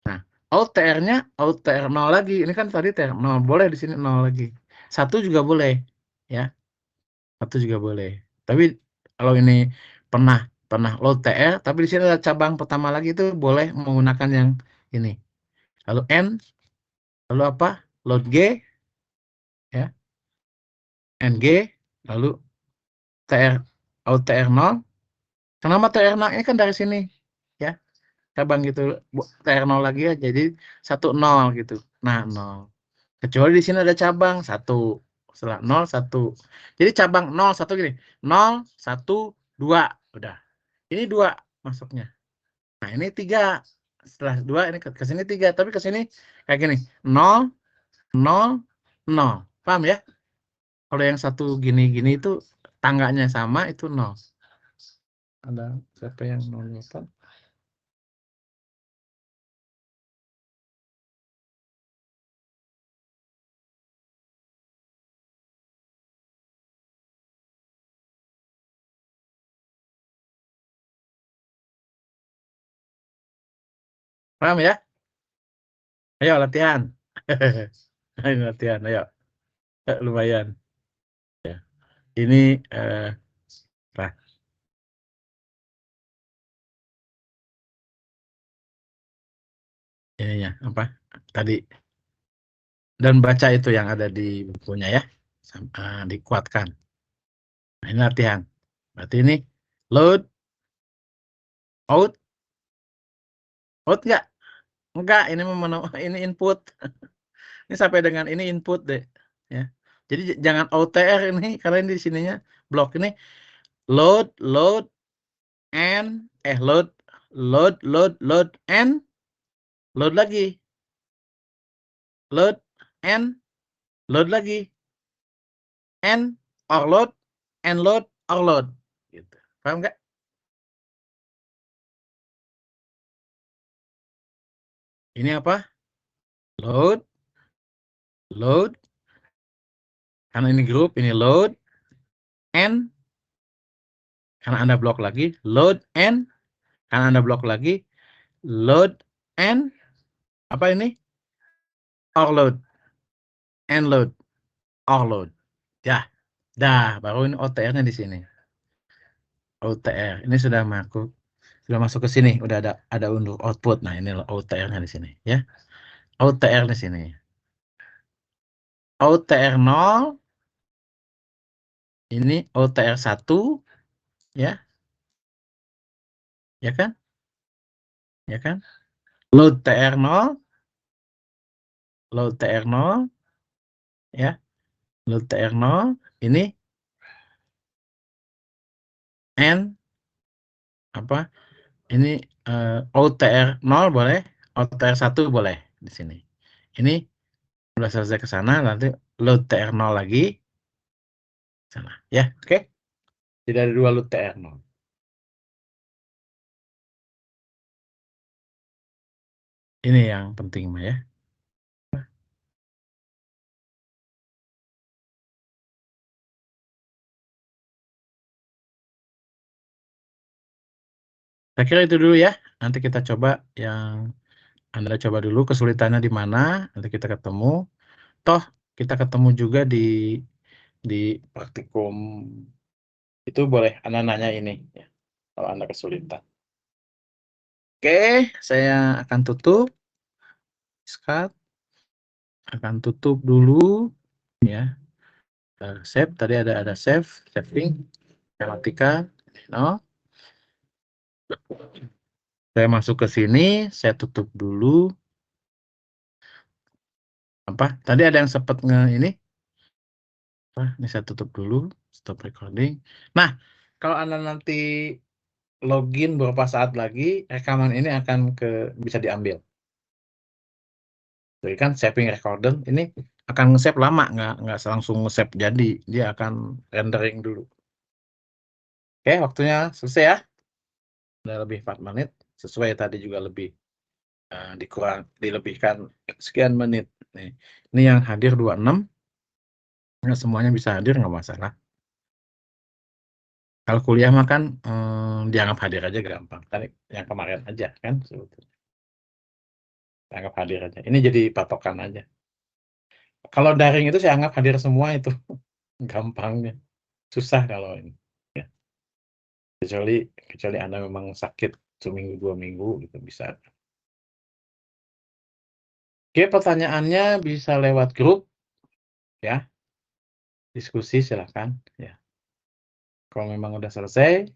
Nah, OTR-nya OTR0 lagi. Ini kan tadi TR0. Boleh di sini 0 lagi. 1 juga boleh. Ya. 1 juga boleh. Tapi kalau ini pernah load TR, tapi di sini ada cabang pertama lagi itu boleh menggunakan yang ini. Lalu N, lalu apa? Load G, ya. NG, lalu TR, OTR0. Kenapa TR0 ini kan dari sini, ya. Cabang gitu, TR0 lagi ya, jadi 1 0 gitu. Nah, 0. Kecuali di sini ada cabang 1. Setelah 0, 1. Jadi cabang 0, 1 gini. 0, 1, 2. Udah. Ini 2 masuknya. Nah, ini 3. Setelah 2, ini ke sini 3. Tapi ke sini kayak gini. 0, 0, 0. Paham ya? Kalau yang satu gini-gini itu tangganya sama, itu 0. Ada siapa yang 0? Paham ya? Ayo latihan. Ayo latihan, ayo. Lumayan. Ya. Ini nah, ininya apa? Tadi dan baca itu yang ada di bukunya ya. Dikuatkan. Nah, ini latihan. Berarti ini load out enggak? Enggak, ini ini input. Ini sampai dengan ini input deh, ya. Jadi jangan OTR ini karena ini di sininya blok ini load and load and load lagi. Load and load lagi. And or load and load or load gitu. Paham enggak? Ini apa? Load load, karena ini grup, ini load, and, karena Anda blok lagi, load and, karena Anda blok lagi, load and, apa ini? Or load, and load, or load. Ya, dah, baru ini OTR-nya di sini. OTR, ini sudah masuk ke sini, udah ada unduh output. Nah, ini OTR-nya di sini, ya. OTR di sini. OTR 0, ini OTR 1, ya. Ya kan? Ya kan? Load TR 0, load TR 0, ya. Load TR 0, ini N, apa? Ini OTR 0 boleh, OTR 1 boleh di sini. Ini udah selesai ke sana, nanti load TR 0 lagi sana, ya. Oke. Jadi ada 2 load TR 0. Ini yang penting mah ya. Saya kira itu dulu ya. Nanti kita coba yang Anda coba dulu kesulitannya di mana, nanti kita ketemu. Toh kita ketemu juga di praktikum itu boleh Anda nanya ini ya, kalau Anda kesulitan. Oke, saya akan tutup. Skat akan tutup dulu ya. Save tadi ada saving. Saya matikan. No. Saya masuk ke sini, saya tutup dulu. Apa? Tadi ada yang sempat ini. Ini saya tutup dulu, stop recording. Nah, kalau Anda nanti login beberapa saat lagi, rekaman ini akan bisa diambil. Jadi kan saving recorder ini akan nge-save lama, nggak langsung nge-save jadi, dia akan rendering dulu. Oke, waktunya selesai ya. Udah lebih 4 menit, sesuai tadi juga lebih dilebihkan sekian menit. Nih, ini yang hadir 26, nggak semuanya bisa hadir, nggak masalah. Kalau kuliah mah kan dianggap hadir aja gampang. Tadi yang kemarin aja kan sebetulnya. Dianggap hadir aja. Ini jadi patokan aja. Kalau daring itu saya anggap hadir semua itu. Gampangnya. Susah kalau ini. Ya. Kecuali Anda memang sakit seminggu 2 minggu gitu bisa. Oke, pertanyaannya bisa lewat grup ya. Diskusi silakan ya. Kalau memang udah selesai,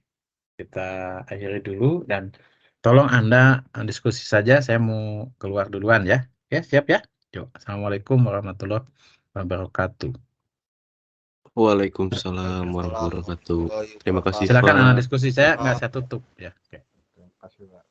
kita akhiri dulu dan tolong Anda diskusi saja, saya mau keluar duluan ya. Oke, siap ya? Yuk, Assalamualaikum warahmatullahi wabarakatuh. Waalaikumsalam warahmatullahi wabarakatuh. Terima kasih, Silakan Pak. Anda diskusi, saya nggak saya tutup ya. Oke. Terima kasih, Pak.